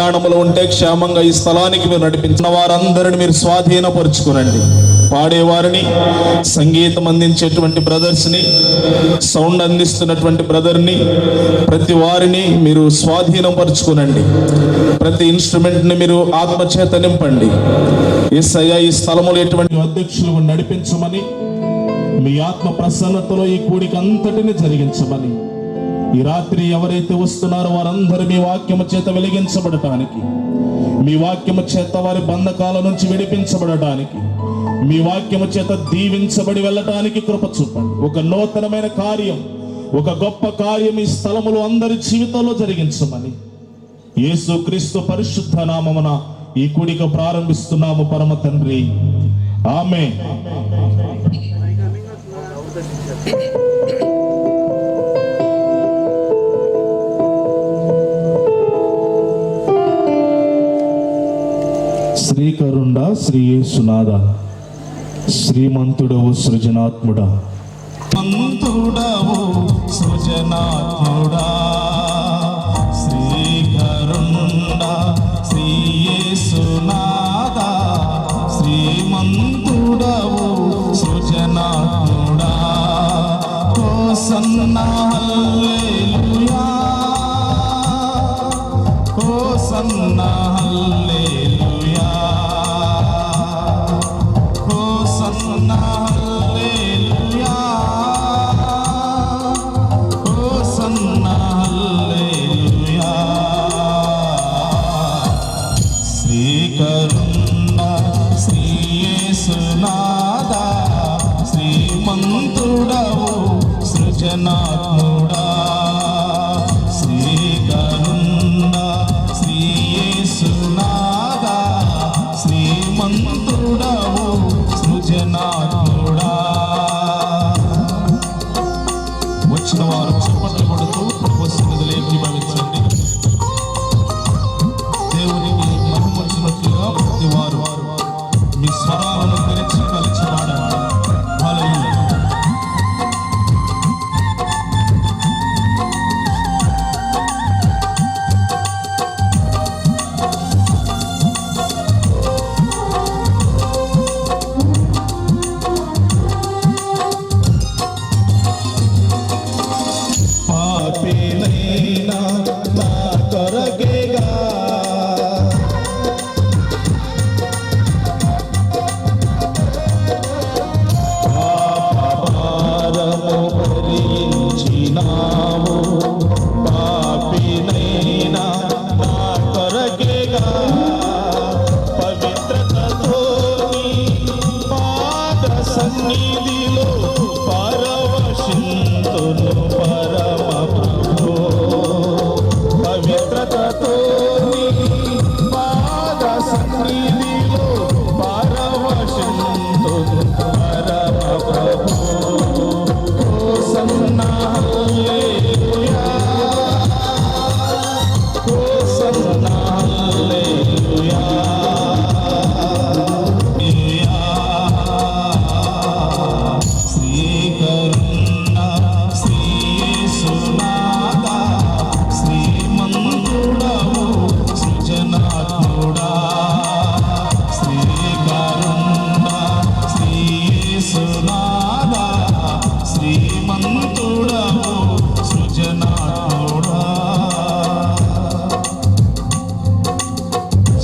ప్రయాణములో ఉంటే క్షేమంగా ఈ స్థలానికి మీరు నడిపించిన వారందరిని మీరు స్వాధీనపరుచుకునండి. పాడేవారిని, సంగీతం అందించేటువంటి బ్రదర్స్ని, సౌండ్ అందిస్తున్నటువంటి బ్రదర్ని, ప్రతి వారిని మీరు స్వాధీనపరుచుకునండి. ప్రతి ఇన్స్ట్రుమెంట్ని మీరు ఆత్మచేత నింపండి. యేసయ్యా, ఈ స్థలములో ఎటువంటి అధ్యక్షులు నడిపించమని, మీ ఆత్మ ప్రసన్నతలో ఈ కూడిక అంతటిని జరిగించమని, ఈ రాత్రి ఎవరైతే వస్తున్నారో వారందరూ మీ వాక్యము చేత వెలిగించబడటానికి, మీ వాక్యము చేత వారి బంధకాల నుంచి విడిపించబడటానికి, మీ వాక్యము చేత దీవించబడి వెళ్ళటానికి కృప చూపండి. ఒక నూతనమైన కార్యం, ఒక గొప్ప కార్యం ఈ స్థలములో అందరి జీవితంలో జరిగించమని యేసుక్రీస్తు పరిశుద్ధ నామమున ఈ కూడిక ప్రారంభిస్తున్నాము పరమ తండ్రి. ఆమేన్. శ్రీకరుండ శ్రీ యేసునాథ, శ్రీమంతుడవు సృజనాత్ముడా, మంతుడవు సృజనాత్ముడా, శ్రీకరుండ శ్రీ యేసునాథ, శ్రీమంతుడవు సృజనాత్ముడా, hosanna hallelujah, hosanna hallelujah, hosanna hallelujah, hosanna hallelujah. శ్రీకరుణ శ్రీ యేసునాథ, శ్రీమంతుడవు సృజనాత్ముడా, శ్రీకరుణ శ్రీ యేసునాథ, శ్రీమంతుడవు సృజనాత్ముడా. వచ్చిన వారు చప్పట్లు కొడుతూ ప్రభు సన్నిధిలో ఏకీభవించండి. దేవునికి మహిమ వచ్చినట్లుగా ప్రతి వారు మీ స్వరాలను తెరిచి కలిసి పాడండి. హల్లెలూయా. పాపినైనా నా కొరకేగా పాపభారము భరించినావు, పాపినైనా నా కొరకేగా పవిత్రతతో నీ పాద సన్నిధిలో పరవశింతును పరమ ప్రభు, పవిత్రతతో నీ పాద సన్నిధిలో పరవశింతును పరమ ప్రభు. Hosanna hallelujah, hosanna hallelujah. శ్రీకరుణ శ్రీ యేసునాథ, శ్రీమంతుడవు సృజనాత్ముడా, శ్రీకరుణ శ్రీ యేసునాథ, శ్రీమంతుడవు సృజనాత్ముడా.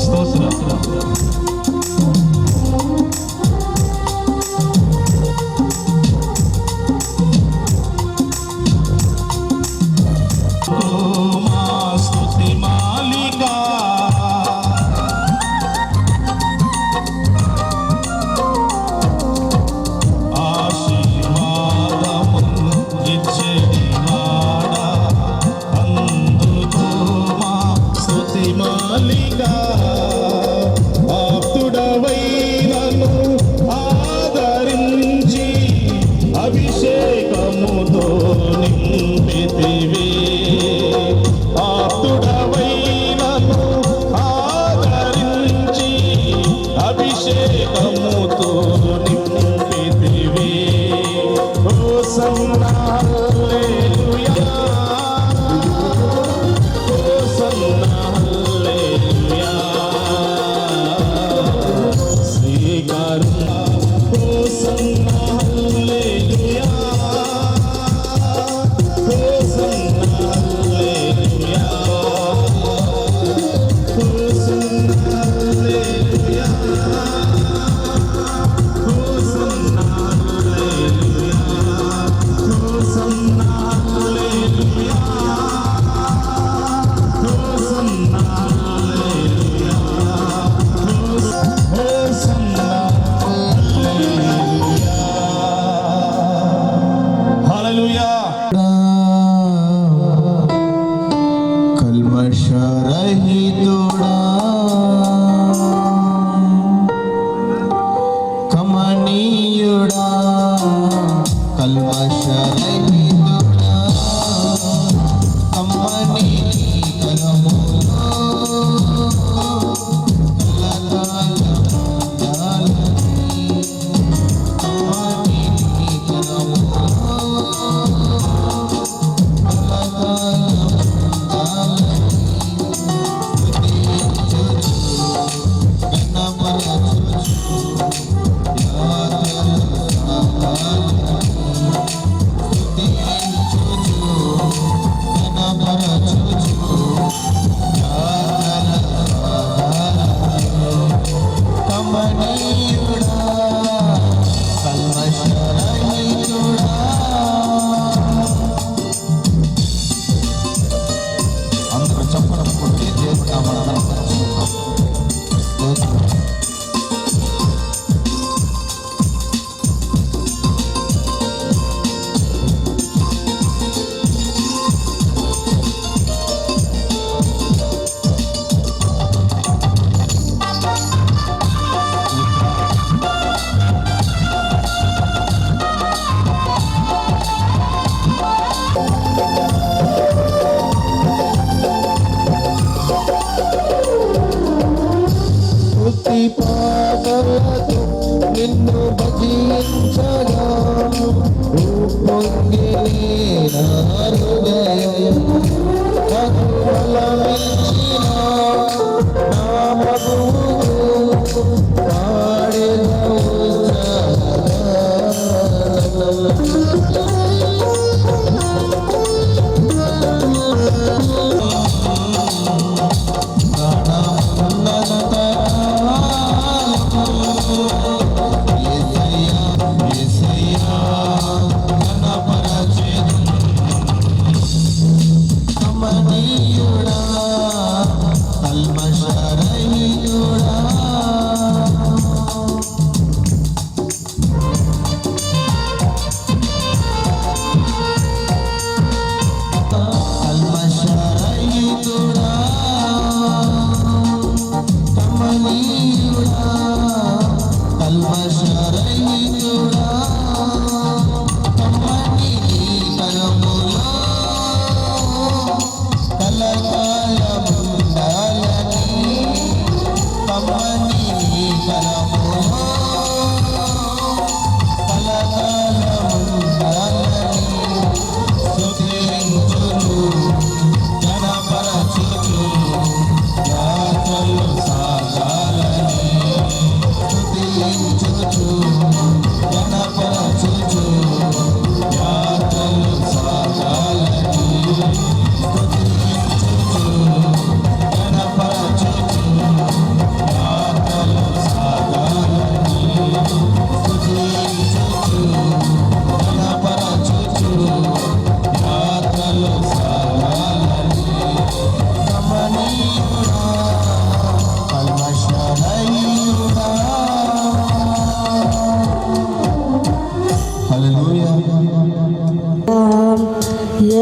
స్తోత్రం. మా స్తుతి మాలిక, ఆశీర్వాదములు ఇచ్చేవాడా, అందుకో మా స్తుతి మాలిక. ఆప్తుడవై నన్ను ఆదరించి అభిషేకముతో నింపితివి, ఆప్తుడవై నన్ను ఆదరించి అభిషేకముతో నింపితివి. హోసన్నా హల్లెలూయా, హోసన్నా హల్లెలూయా. స్తుతి పాటలతో నిన్ను భజించగా ఉప్పొంగి నా హృదయం నాకు బలమిచ్చిన నా ప్రభువుకు పాడెదను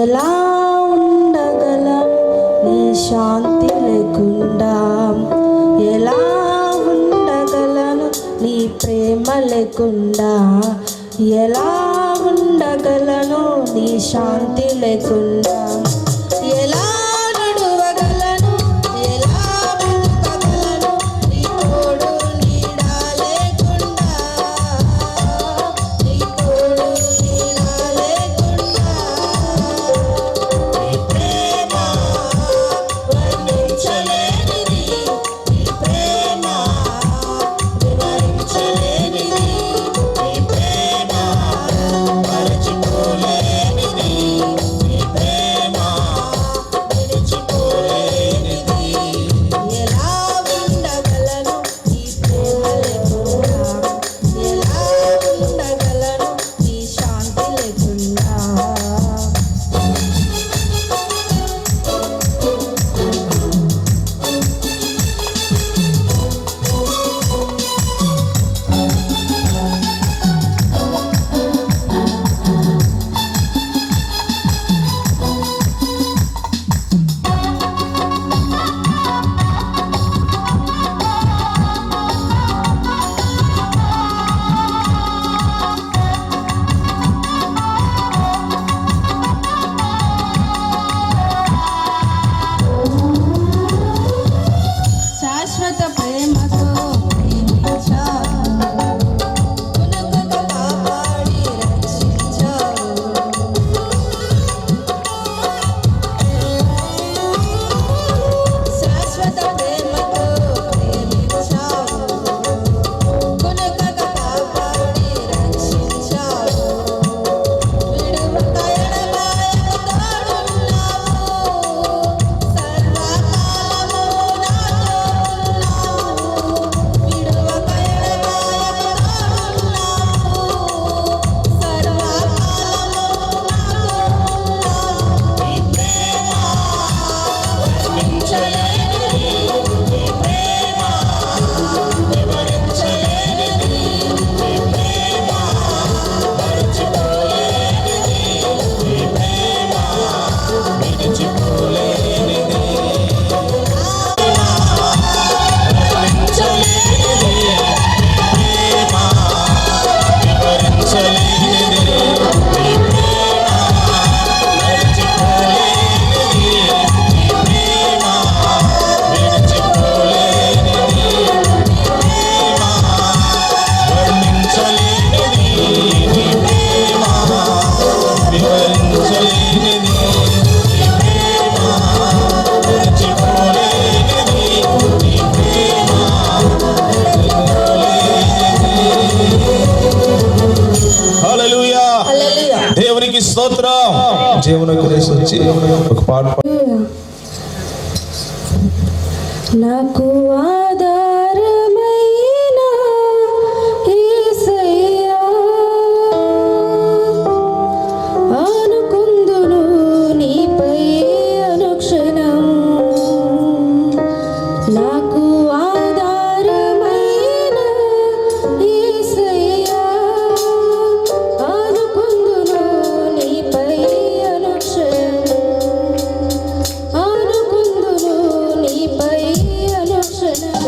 ఎలా ఉండగలం నీ శాంతి లేకుండా? ఎలా ఉండగలను నీ ప్రేమ లేకుండా? ఎలా ఉండగలను నీ శాంతి లేకుండా? ఎలా నడవగలను? ఎలా బ్రతకగలను నీ తోడు నీడ లేకుండా? నీ తోడు నీడ లేకుండా? నీ ప్రేమ వర్ణించలేనిది, నీ ప్రేమ వివరించలేనిది, నీ ప్రేమ మరచిపోలేనిది, నీ ప్రేమ జీవనకు లేసి వచ్చి ఒక పాట నాకు ఆధారమైన యేసయ్యా ఆనుకుందును నీపై అనుక్షణం నాకు ఆధారమైన యేసయ్యా ఆనుకుందును నీపై అనుక్షణం ఆనుకుందును నీపై అనుక్షణం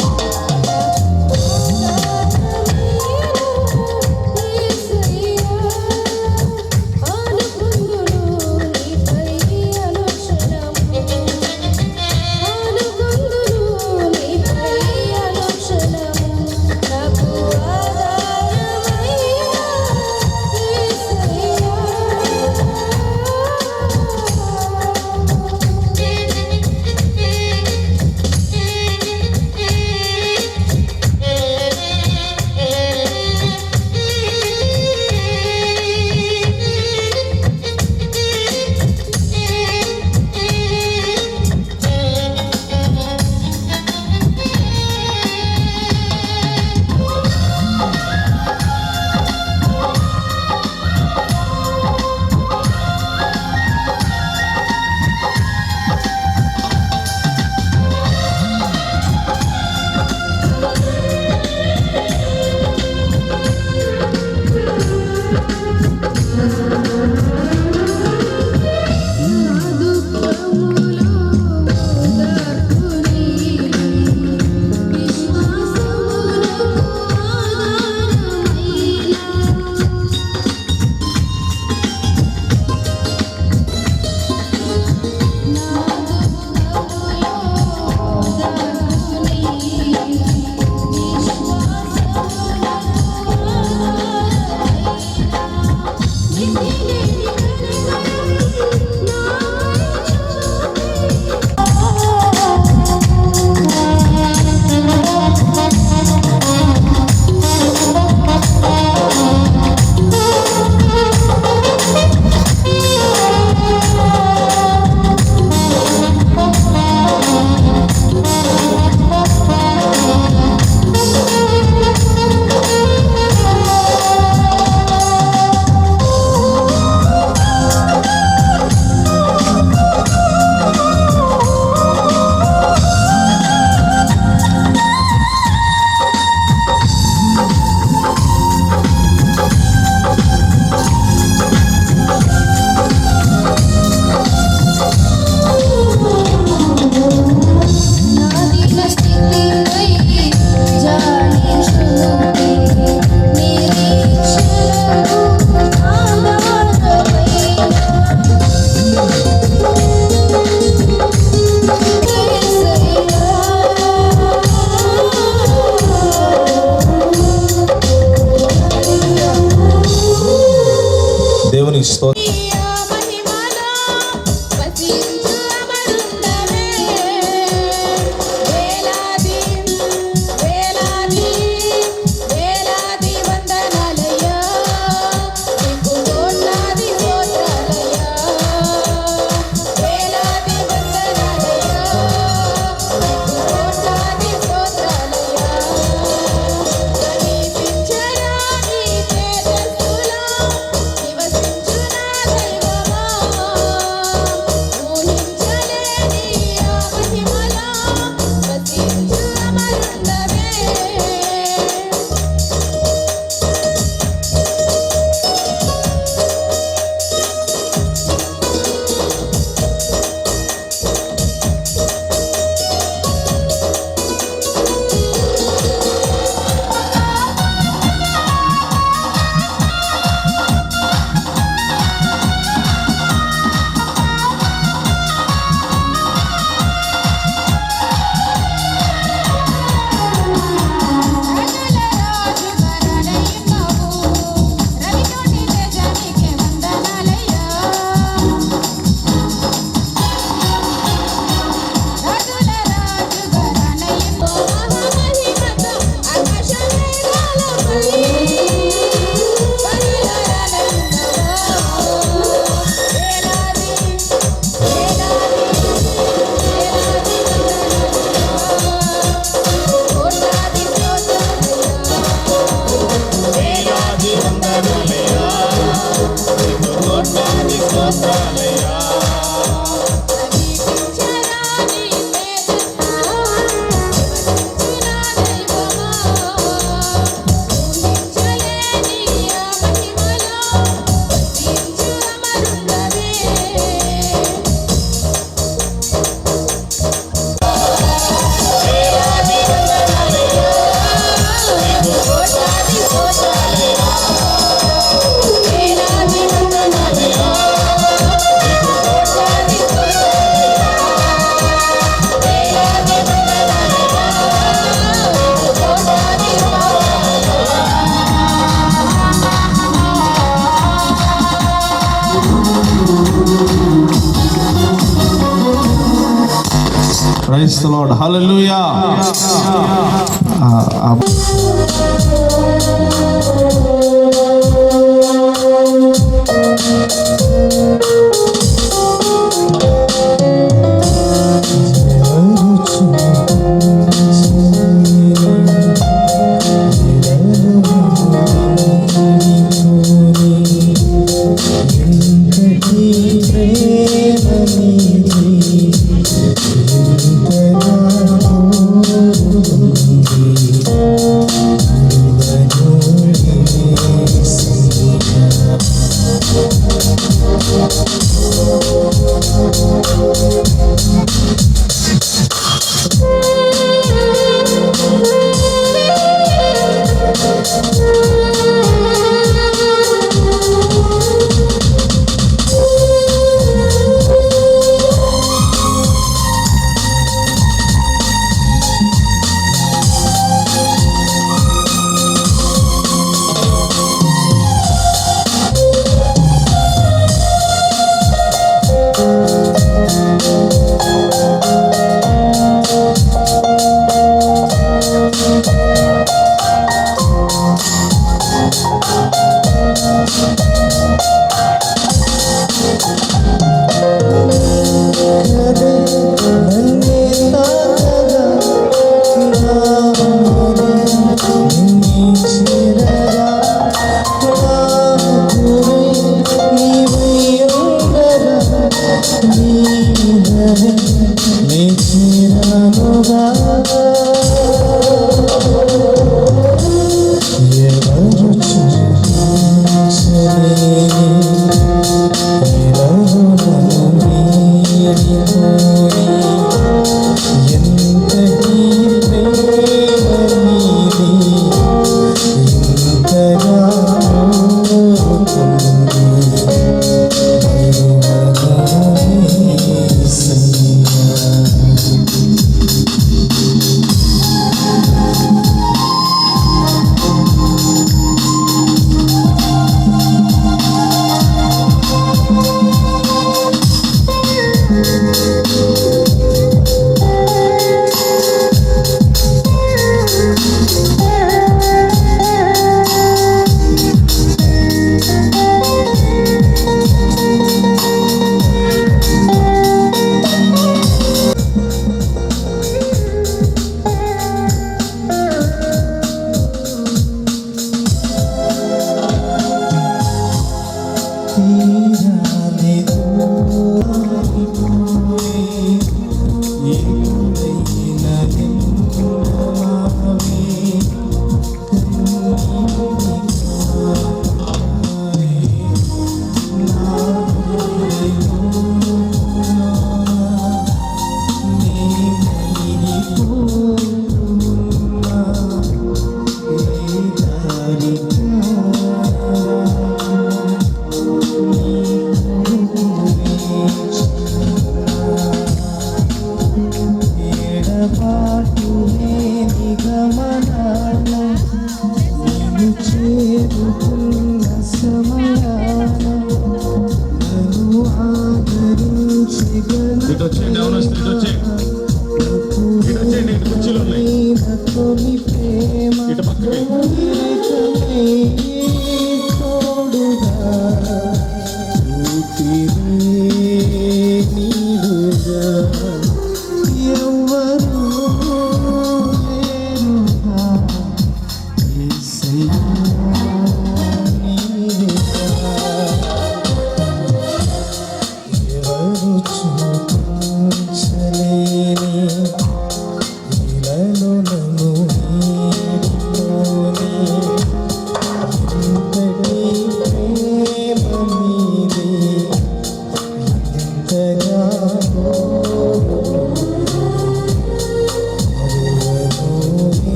ప్రైజ్ ది లార్డ్. హల్లెలూయా.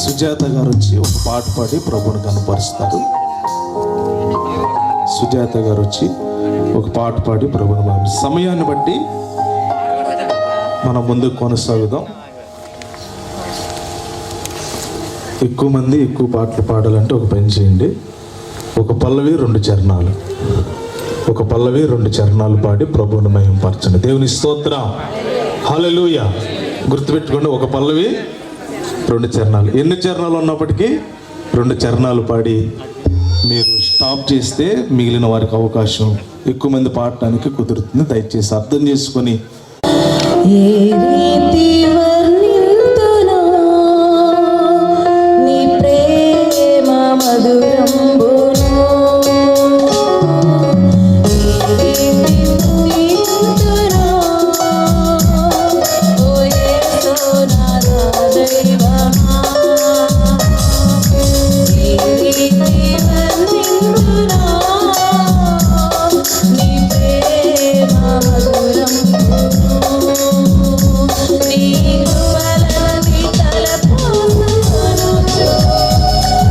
సుజాత గారు వచ్చి ఒక పాట పాడి ప్రభువుని కనపరుస్తారు. సుజాత గారు వచ్చి ఒక పాట పాడి ప్రభువుని సమయాన్ని బట్టి మనం ముందుకు కొనసాగుదాం. ఎక్కువ మంది ఎక్కువ పాటలు పాడాలంటే ఒక పని చేయండి, ఒక పల్లవి 2 చరణాలు, ఒక పల్లవి 2 చరణాలు పాడి ప్రభువుని మహిమపరచండి. దేవుని స్తోత్రం, హల్లెలూయా. గుర్తుపెట్టుకోండి, ఒక పల్లవి 2 చరణాలు. ఎన్ని చరణాలు ఉన్నప్పటికీ 2 చరణాలు పాడి మీరు స్టాప్ చేస్తే మిగిలిన వారికి అవకాశం ఎక్కువ మంది పాడటానికి కుదురుతుంది. దయచేసి అర్థం చేసుకొని ఏ రీతి వర్ణింతునా నీ ప్రేమ మధురంబును, ఏ రీతి వర్ణింతునా ఓ యేసునాథ దైవమా, ఏ రీతి వర్ణింతునా నీ ప్రేమ మధురంబును, నీ కృపలని తలపోసుకొనుచు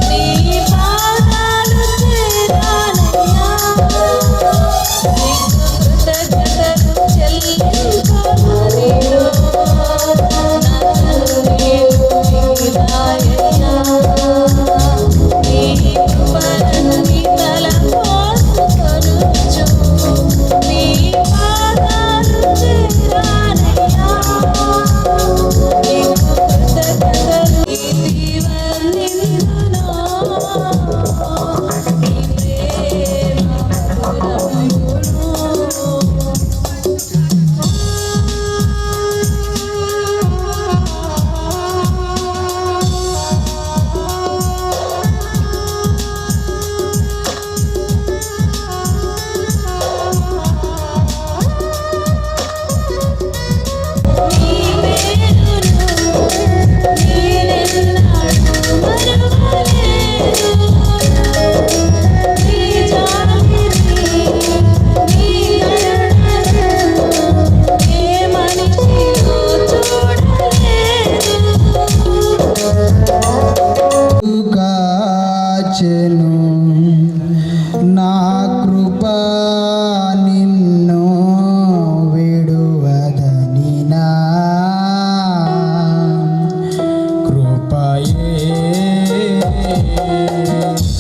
నీ పాదాలు చేరానయ్యా, నీకు కృతజ్ఞతలు చెల్లించుకొనును, నా తండ్రి నీదాయయ్యా, నీ కృపలని తలపోసుకొనుచు నీ పాదాలు చేరానయ్యా, నీకు కృతజ్ఞతలు వర్ణింతునా నీ ప్రేమ మధురంబును. నీ పేరును నేనెన్నడూ మరువలేను, నీ జాలిని నీ కరుణను ఏ మనిషిలో చూడలేదు. కాచెను నా కృప నిన్ను విడువదని, నా కృపయే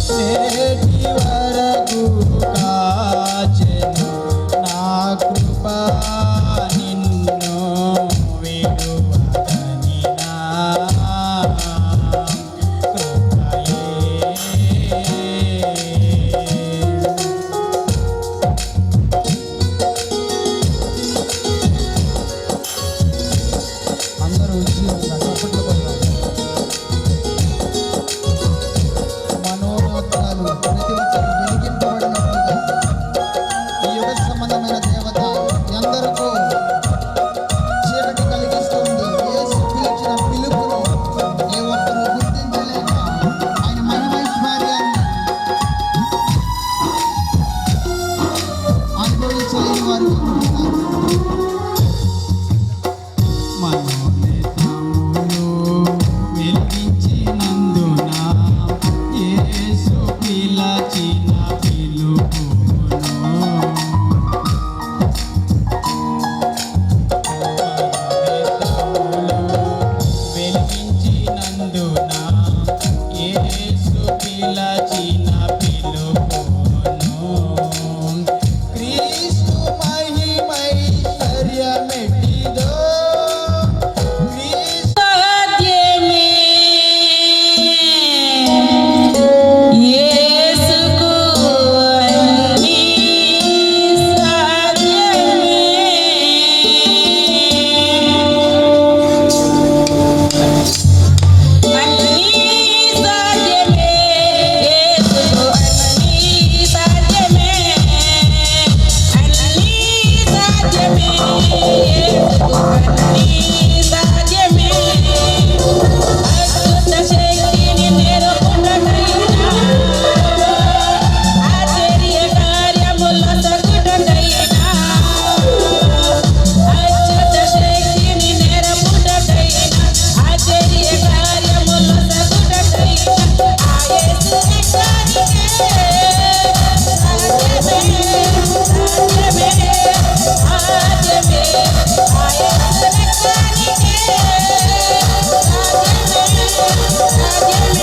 నేటి వరకు కాచెను, నా కృప నిన్ను విడువదని, నా అందరూ వచ్చి చప్పట్లు కొడదాం. మనోనేత్రాలు ప్రతి ఒక్కరు వెలిగింపబడినట్లుగా ఈ యుగ సంబంధమైన దేవత ఎందరికో చీకటి కలిగిస్తుంది. యేసు పిలిచిన పిలుపుని ఏ ఒక్కరు గుర్తించలేక ఆయన మహిమైశ్వర్యాన్ని అనుభవించలేని వారు ఉంటున్నారు. మనోనేత్రములు వెలిగించినందున యేసు పిలచిన పిలుపును, మనోనేత్రములు వెలిగించినందున యేసు పిలచిన పిలుపును, క్రీస్తు మహిమైశ్వర్యమెట్టిదో, సాధ్యమే యేసుకు అన్నీ సాధ్యమే, అన్నీ సాధ్యమే యేసుకు అన్నీ సాధ్యమే, అన్నీ సాధ్యమే యేసుకు అన్నీ సాధ్యమే, అద్భుత శక్తిని నెరపుటకైనా ఆశ్చర్య కార్యముల సగుటకైనా, అద్భుత శక్తిని నెరపుటకైనా ఆశ్చర్య కార్యముల సగుటకైనా, ఆ యేసు ఎక్కడికే సాధ్యమే, సాధ్యమే, సాధ్యమే, ఆ యేసు ఎక్కడికే సాధ్యమే, సాధ్యమే.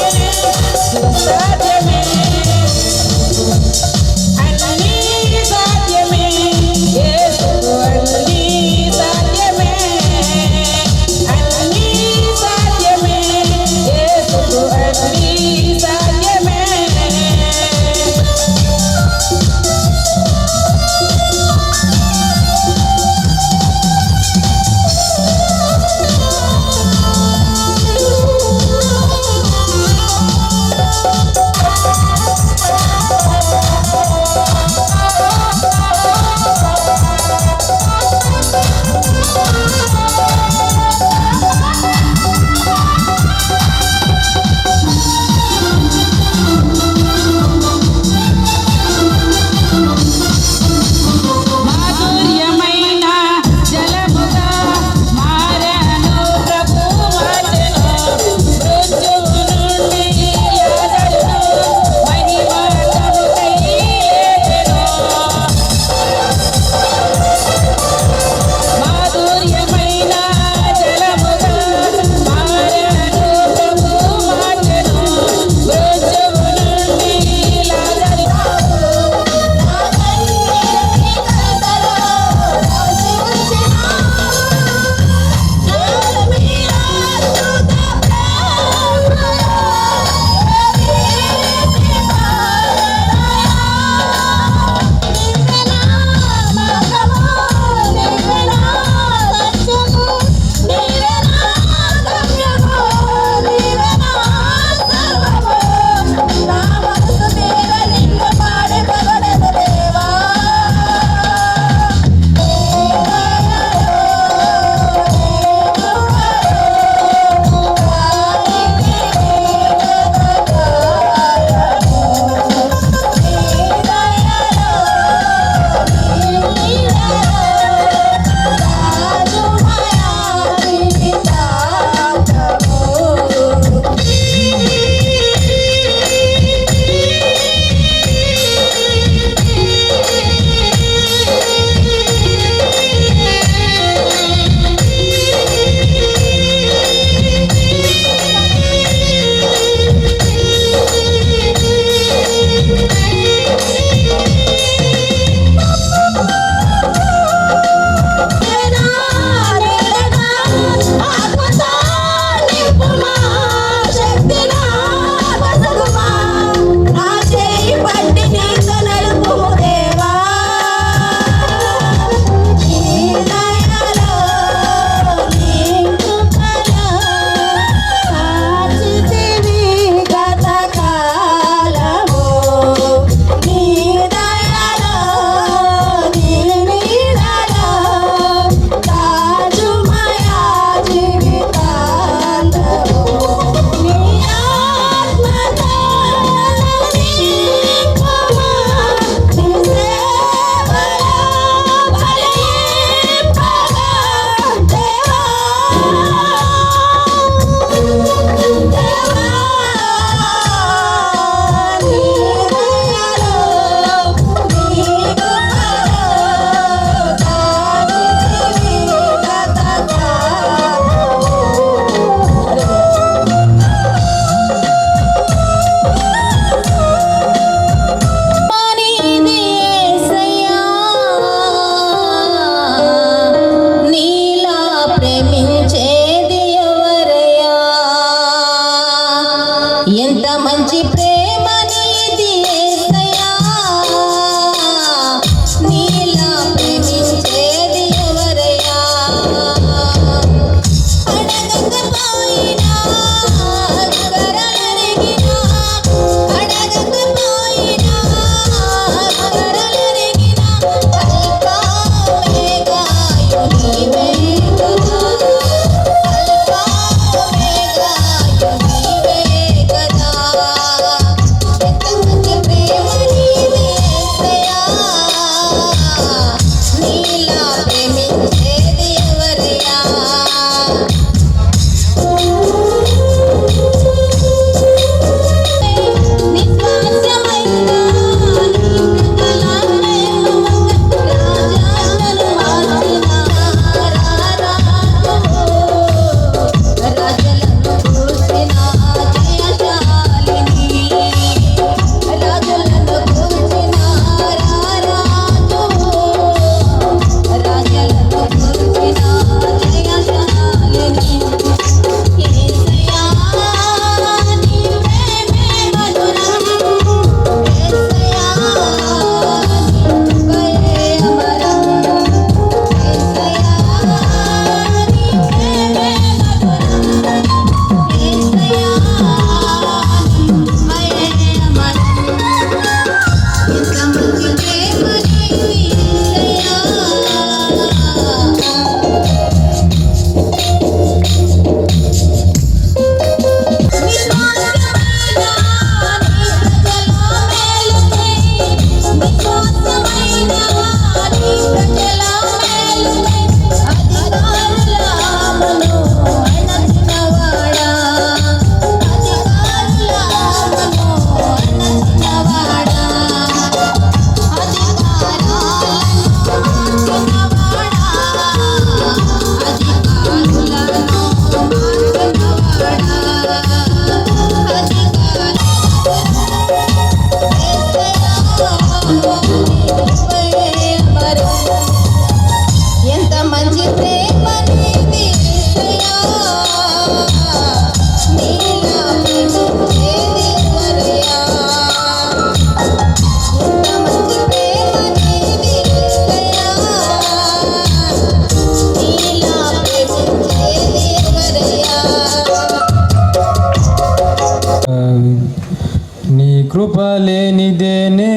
నీ కృప లేనిదేనే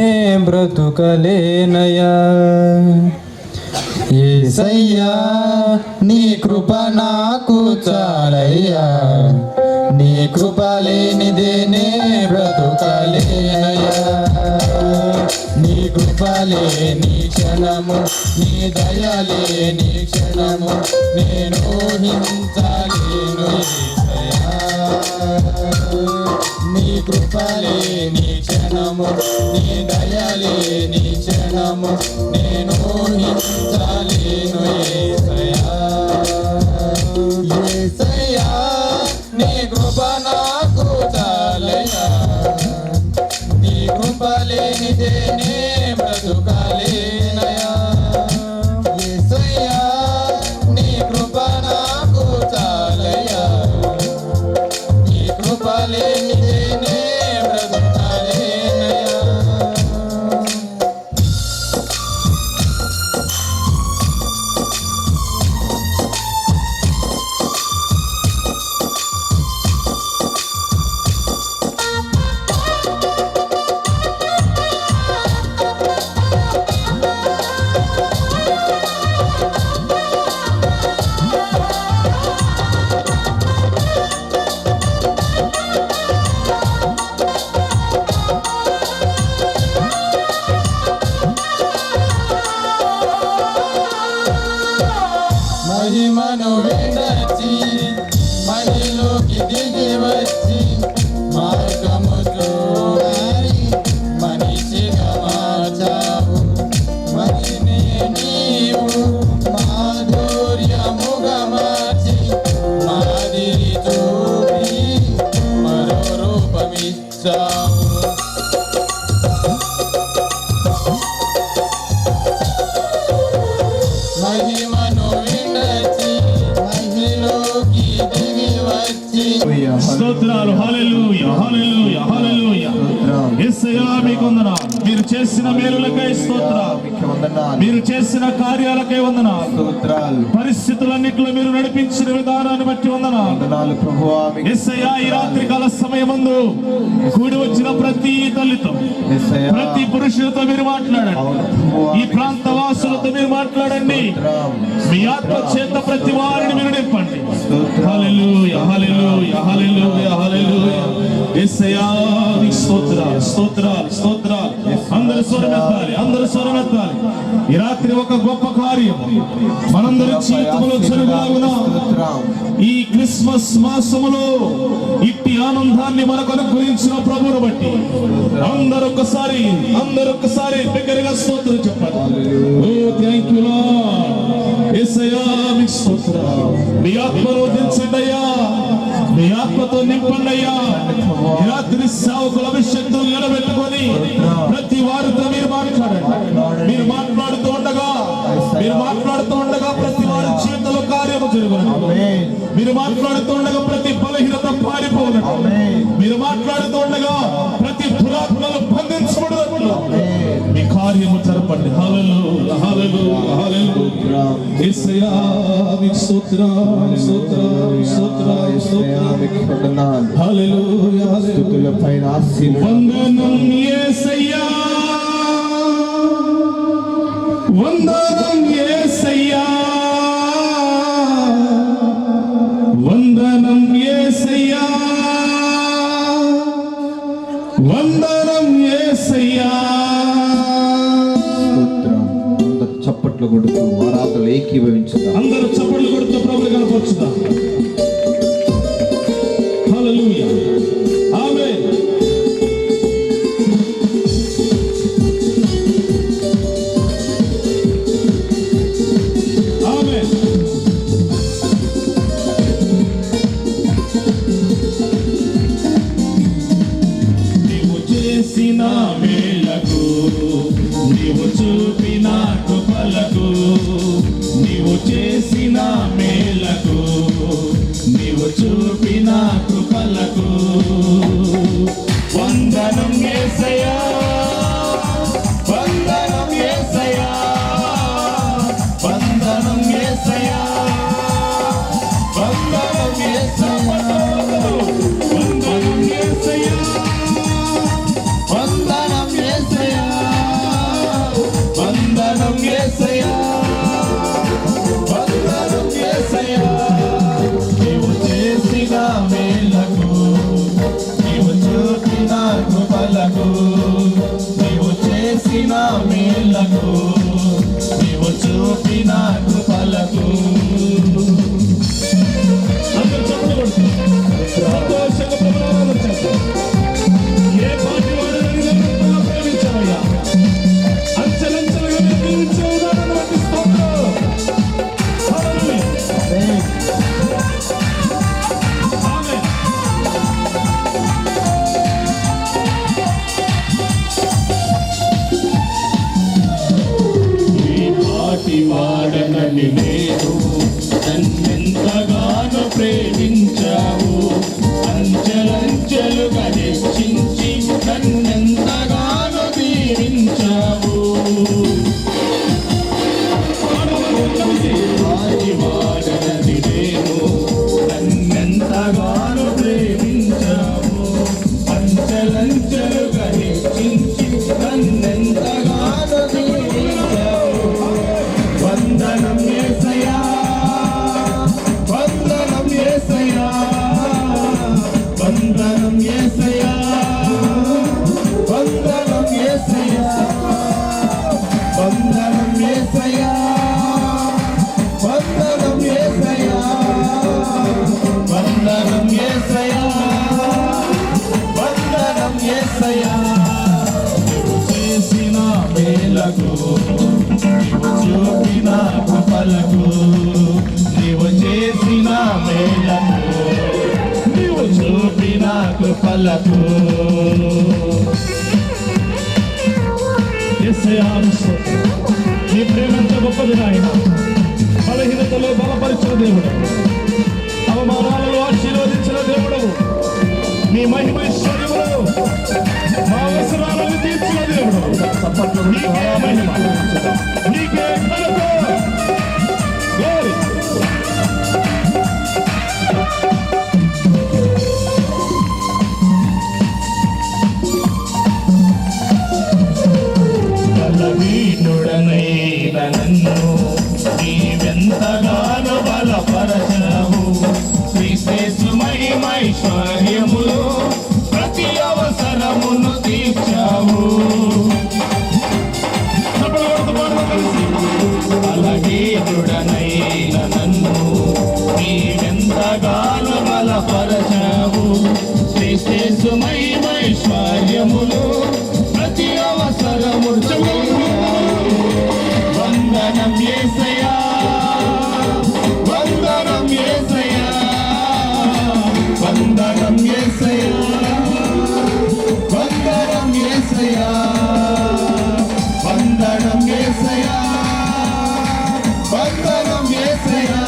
బ్రతుకలేనయా. యేసయ్యా నీ కృప నాకు చాలయ్యా, నీ కృప లేనిదేనే బ్రతుకలేనయా. నీ కృప లేని క్షణము, నీ దయ లేని క్షణము నేను ఊహించలేను యేసయ్యా. నీ కృప లేని క్షణము, నీ దయ లేని క్షణము నేను ఊహించలేను యేసయ్యా. యేసయ్యా నీ కృప నాకు చాలయ్యా, నీ కృప లేనిదేనే బ్రతుకలేనయా. యేసయ్యా నీ కృప నాకు చాలయ్యా, నీ కృప లేనిదేనే బ్రతుకలేనయా. మహిమను విడచి మహిలోకి దిగి వచ్చి మార్గము చూడాలి మనిషిగా మార్చావు. మహినే నీవు మాధుర్యముగా మార్చి మాదిరి చూపి మరో రూపమిచ్చావు. మహిమను విడచి మహిలోకి దిగి వచ్చి. స్తోత్రాలు. హల్లెలూయా, హల్లెలూయా, హల్లెలూయా. యేసయ్యా మీకు వందనాలు. మీరు చేసిన మేలులకై స్తోత్రాలు, మీరు చేసిన కార్యాలకై వందనాలు. పరిస్థితులన్నిట్లో మీరు నడిపించిన విధానాన్ని బట్టి వందనాలు ప్రభువా. యేసయ్యా ఈ రాత్రి కాల సమయమందు కూడి వచ్చిన ప్రతి తల్లితో, ప్రతి పురుషులతో మీరు మాట్లాడండి. ఈ ప్రాంత వాసులతో మీరు మాట్లాడండి. మీ ఆత్మ చేత ప్రతి వారిని మీరు నింపండి. హల్లెలూయా, హల్లెలూయా, హల్లెలూయా, హల్లెలూయా. యేసయ్యా నీకు స్తోత్రాలు, స్తోత్రాలు, స్తోత్రాలు. అందరూ స్వరమెత్తాలి, అందరూ స్వరమెత్తాలి. ఈ రాత్రి ఒక గొప్ప కార్యం మనందరి జీవితంలో జరుగులాగున ఈ క్రిస్మస్ మాసములో ఇట్టి ఆనందాన్ని మనకు అనుగ్రహించిన ప్రభువును బట్టి అందరూ ఒక్కసారి బిగ్గరగా స్తోత్రం చెప్పండి. ఓ థ్యాంక్ యూ లార్డ్. యేసయ్యా మీకు స్తోత్రాలు. మీ ఆత్మను దించండి అయ్యా, మీ ఆత్మతో నింపండి అయ్యా. ఈ రాత్రి సేవకుల అభిషేకం నిలబెట్టుకొని ప్రతి వారితో మీరు మాట్లాడండి. మీరు మాట్లాడుతూ ఉండగా ప్రతి వారి జీవితంలో కార్యము జరుగును. మీరు మాట్లాడుతూ ఉండగా ప్రతి బలహీనత పారిపోవును. మీరు మాట్లాడుతూ ఉండగా ప్రతి దురాత్మలు బంధించబడును. మీ కార్యము జరపండి. హల్లెలూయా, హల్లెలూయా, హల్లెలూయా. యేసయ్యా మీకు స్తోత్రాలు, స్తోత్రాలు, స్తోత్రాలు, స్తోత్రాలు. హల్లెలూయా, స్తుతులపైన వందనం యేసయ్యా, వందనం యేసయ్యా, వందనం యేసయ్యా, వందనం యేసయ్యా. అందరూ చప్పట్లు కొడుతూ ఆరాధనలు ఏకీభవించుదాం. అందరూ చప్పట్లు కొడుతూ ప్రభువుని కనపరుచుదాం. హల్లెలూయా, ఆమేన్. ఆమేన్. నీవు చేసిన మేలకు, నీవు చూపిన కృపలకు, నీవు చేసిన మేలకు, నీవు చూపిన కృపలకు వందనం యేసయ్యా, వందనం యేసయ్యా, వందనం యేసయ్యా, వందనం యేసయ్యా, వందనం యేసయ్యా, నీవు చేసిన మేళ్లకు, నీవు చూపిన కృపలకు. అందరూ చప్పట్లు కొడుతూ సంతోషంగా ప్రభునామమున చేద్దాం. ఏ పాటి వాడని ఎంతగా ప్రేమించావయ్యా, అంచెలంచెలుగా మీరు దీవించే విధానాన్ని బట్టి స్తోత్రం. హల్లెలూయా. ఆమేన్. ఈ పాటి వాడనని నేను, నన్నెంతగానో ప్రేమించావు. అంచెలంచెలుగా హెచ్చించి నన్నెంతగానో దీవించావు. పాటి వాడనని నేను, నన్నెంతగానో ప్రేమించావు. అంచెలంచెలుగా హెచ్చించి నన్నెంతగానో దీవించావు. వందనం యేసయ్యా, వందనం యేసయ్యా, వందనం యేసయ్యా, వందనం యేసయ్యా, వందనం యేసయ్యా, వందనం యేసయ్యా, వందనం యేసయ్యా, వందనం యేసయ్యా. నీవు చేసిన మేలకు, నీవు చూపిన కృపలకు, నీవు చేసిన మేలకు, నీవు చూపిన కృపలకు. యేసయ్యా స్తోత్రం. నీ ప్రేమ ఎంత గొప్పది నాయన. బలహీనతలో బలపరిచిన దేవుడు, అవమానాలలో ఆశీర్వదించిన దేవుడవు, నీ మహిమైశ్వర్యములను మా అవసరాలను తీర్చిన దేవుడు. నీకే మహిమ, నీకే ఘనత. Glory. బలహీనుడనైన నన్ను నీవెంతగానో బలపరచావు. క్రీస్తు మహిమైశ్వర్యములో ప్రతి అవసరమును తీర్చావు. బలహీనుడనైన నన్ను నీవెంతగానో బలపరచావు. క్రీస్తు మహిమైశ్వర్యములో ప్రతి అవసరమును తీర్చావు. వందనం యేసయ్యా, వందనం యేసయ్యా, వందనం యేసయ్యా, వందనం యేసయ్యా, వందనం యేసయ్యా, వందనం యేసయ్యా,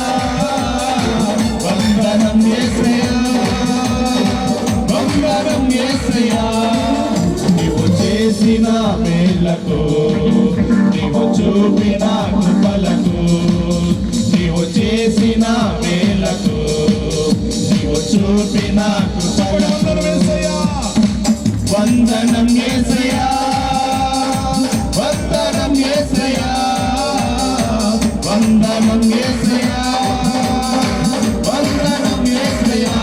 వందనం యేసయ్యా, వందనం యేసయ్యా. నీవు చేసిన మేళ్లకు, నీవు చూపిన కృపలకు, నీవు చేసిన మేళ్లకు, నీవు చూపిన కృపలకు. వందనం యేసయ్యా, వందనం యేసయ్యా, వందనం యేసయ్యా, వందనం యేసయ్యా,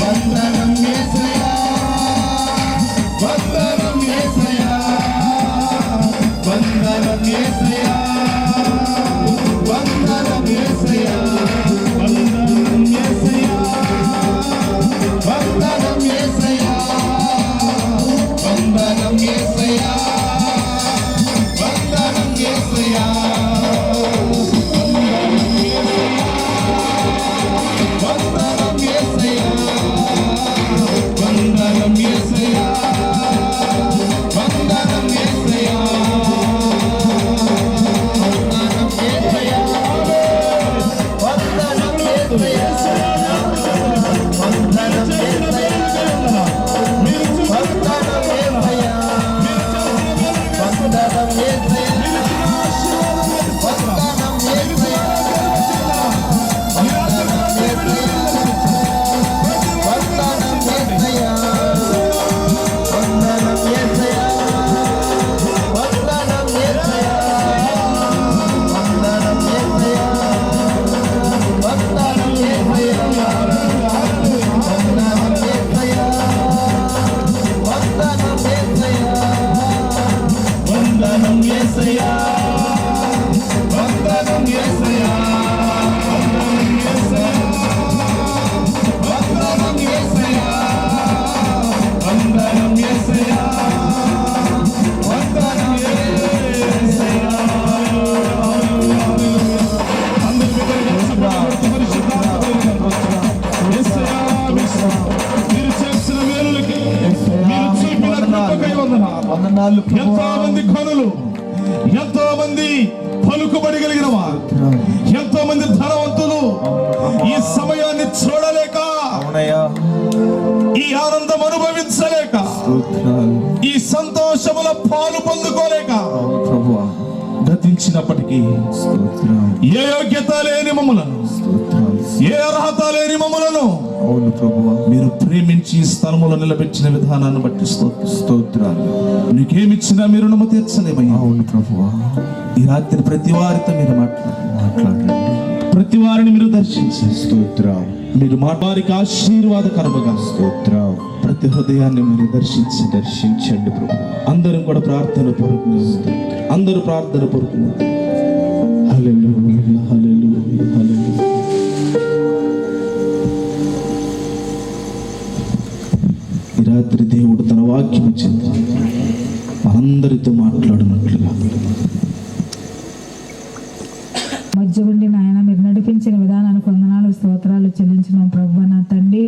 వందనం యేసయ్యా, వందనం యేసయ్యా, వందనం యేసయ్యా, వందనం యేసయ్యా, వందనం యేసయ్యా, వందనం యేసయ్యా, వందనం యేసయ్యా, వందనం యేసయ్యా, వందనం యేసయ్యా, వందనం యేసయ్యా, వందనాలు ప్రభువా. ఎంతో మంది కనులు, ఎంతో మంది పలుకుబడి కలిగిన వారు, ఎంతో మంది ధనవంతులు ఈ సమయాన్ని చూడలేక, అవునయ్యా, ఈ ఆనందం అనుభవించలేక, స్తోత్రాలు. ఈ సంతోషముల పాలు పొందుకోలేక అవును ప్రభువా, గతించినప్పటికీ స్తోత్రం, ఏ యోగ్యత లేని మమ్ములను, స్తోత్రాలు. ఏ అర్హత లేని మమ్ములను అవును ప్రభువా, మీరు ప్రేమించి ఈ స్థలములో నిలబెట్టిన విధానాన్ని బట్టి స్తోత్రాలు. నీకేమిచ్చినా మీరు రుణము తీర్చలేమయ్యా. అవును ప్రభువా, ఈ రాత్రి ప్రతి వారితో మీరు మాట్లాడండి. ప్రతి వారిని మీరు దర్శించి స్తోత్రం, మీరు వారికి ఆశీర్వాదకరముగా స్తోత్రం. ప్రతి హృదయాన్ని మీరు దర్శించండి ప్రభు. అందరం కూడా ప్రార్థన పూర్వకంగా, అందరూ ప్రార్థన పూర్వకంగా హల్లెలూయా, హల్లెలూయా, హల్లెలూయా. ఈ రాత్రి దేవుడు తన వాక్యం చెంది మనందరితో మాట్లాడినట్లుగా మధ్య ఉండి నాయన మీరు నడిపించిన విధానానికి వందనాలు స్తోత్రాలు చెల్లించిన ప్రభు నా తండ్రి.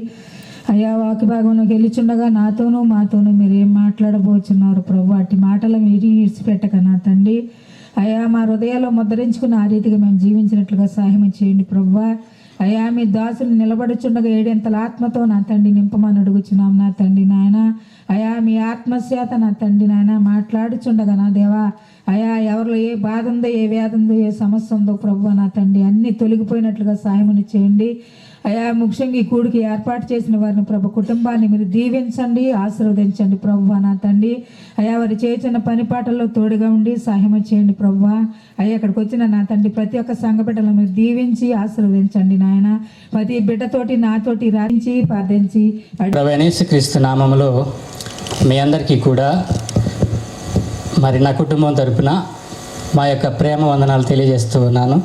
అయ్యా వాకి భాగంలోకి వెళ్ళిచుండగా నాతోనూ మాతోనూ మీరు ఏం మాట్లాడబోచున్నారు ప్రభు, అట్టి మాటలు మీరు ఇడిచిపెట్టక నా తండ్రి. అయ్యా మా హృదయాల్లో ముద్రించుకున్న ఆ రీతిగా మేము జీవించినట్లుగా సహాయం చేయండి ప్రభు. అయ్యా మీ దాసులు నిలబడుచుండగా ఏడెంతల ఆత్మతో నా తండ్రి నింపమని అడుగుచున్నాం నా తండ్రి నాయన. అయా మీ ఆత్మశాత నా తండ్రి నాయన మాట్లాడుచుండగా నా దేవా, అయా ఎవరిలో ఏ బాధ ఉందో, ఏ వ్యాధి ఉందో, ఏ సమస్య ఉందో ప్రభు నా తండ్రి అన్నీ తొలగిపోయినట్లుగా సహాయముని చేయండి. అయా ముఖ్యంగా ఈ కూడికి ఏర్పాటు చేసిన వారిని ప్రభు కుటుంబాన్ని మీరు దీవించండి, ఆశీర్వదించండి ప్రభు నా తండ్రి. అయా వారు చేస్తున్న పని పాటల్లో తోడుగా ఉండి సహాయం చేయండి ప్రభు. అయ్యా ఇక్కడికి వచ్చిన నా తండ్రి ప్రతి ఒక్క సంఘ బిడ్డలను మీరు దీవించి ఆశీర్వదించండి నాయన. ప్రతి బిడ్డతోటి నాతోటి రాయించి ప్రార్థించి యేసుక్రీస్తు నామములో మీ అందరికీ కూడా మరి నా కుటుంబం తరపున మా యొక్క ప్రేమ వందనాలు తెలియజేస్తూ ఉన్నాను.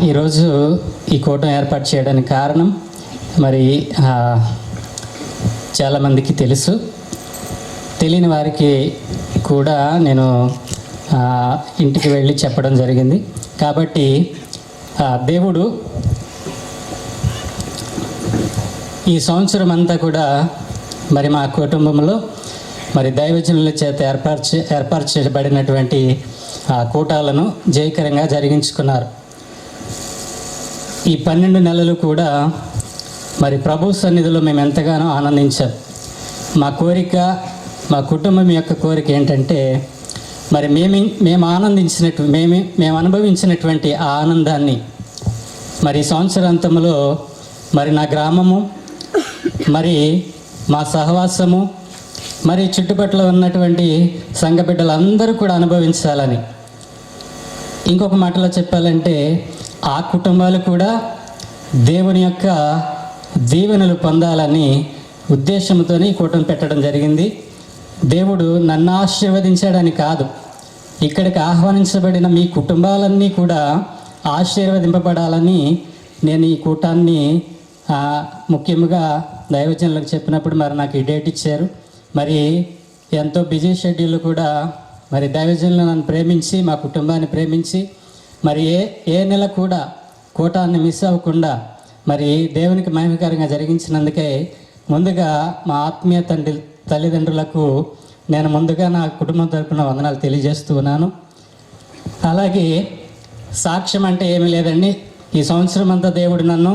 ఈరోజు ఈ కూటం ఏర్పాటు చేయడానికి కారణం మరి చాలామందికి తెలుసు, తెలియని వారికి కూడా నేను ఇంటికి వెళ్ళి చెప్పడం జరిగింది. కాబట్టి దేవుడు ఈ సంవత్సరం అంతా కూడా మరి మా కుటుంబంలో మరి దైవజనుల చేత ఏర్పాటు చేయబడినటువంటి కూటాలను జయకరంగా జరిగించుకున్నారు. ఈ 12 నెలలు కూడా మరి ప్రభు సన్నిధిలో మేము ఎంతగానో ఆనందించాం. మా కోరిక, మా కుటుంబం యొక్క కోరిక ఏంటంటే మరి మేము అనుభవించినటువంటి ఆ ఆనందాన్ని మరి సంవత్సరాంతంలో మరి నా గ్రామము, మరి మా సహవాసము, మరి చుట్టుపక్కల ఉన్నటువంటి సంఘ బిడ్డలందరూ కూడా అనుభవించాలని, ఇంకొక మాటలో చెప్పాలంటే ఆ కుటుంబాలు కూడా దేవుని యొక్క దీవెనలు పొందాలని ఉద్దేశంతో ఈ కూటమి పెట్టడం జరిగింది. దేవుడు నన్ను ఆశీర్వదించాడని కాదు, ఇక్కడికి ఆహ్వానించబడిన మీ కుటుంబాలన్నీ కూడా ఆశీర్వదింపబడాలని నేను ఈ కూటాన్ని ముఖ్యంగా దైవజనులకు చెప్పినప్పుడు మరి నాకు ఈ డేట్ ఇచ్చారు. మరి ఎంతో బిజీ షెడ్యూల్ కూడా మరి దైవజనులు నన్ను ప్రేమించి, మా కుటుంబాన్ని ప్రేమించి మరి ఏ నెల కూడా కూటాన్ని మిస్ అవ్వకుండా మరి దేవునికి మహిమకరంగా జరిగించినందుకే ముందుగా మా ఆత్మీయ తల్లిదండ్రులకు నేను ముందుగా నా కుటుంబం తరపున వందనాలు తెలియజేస్తూ ఉన్నాను. అలాగే సాక్ష్యం అంటే ఏమీ లేదండి, ఈ సంవత్సరం అంతా దేవుడు నన్ను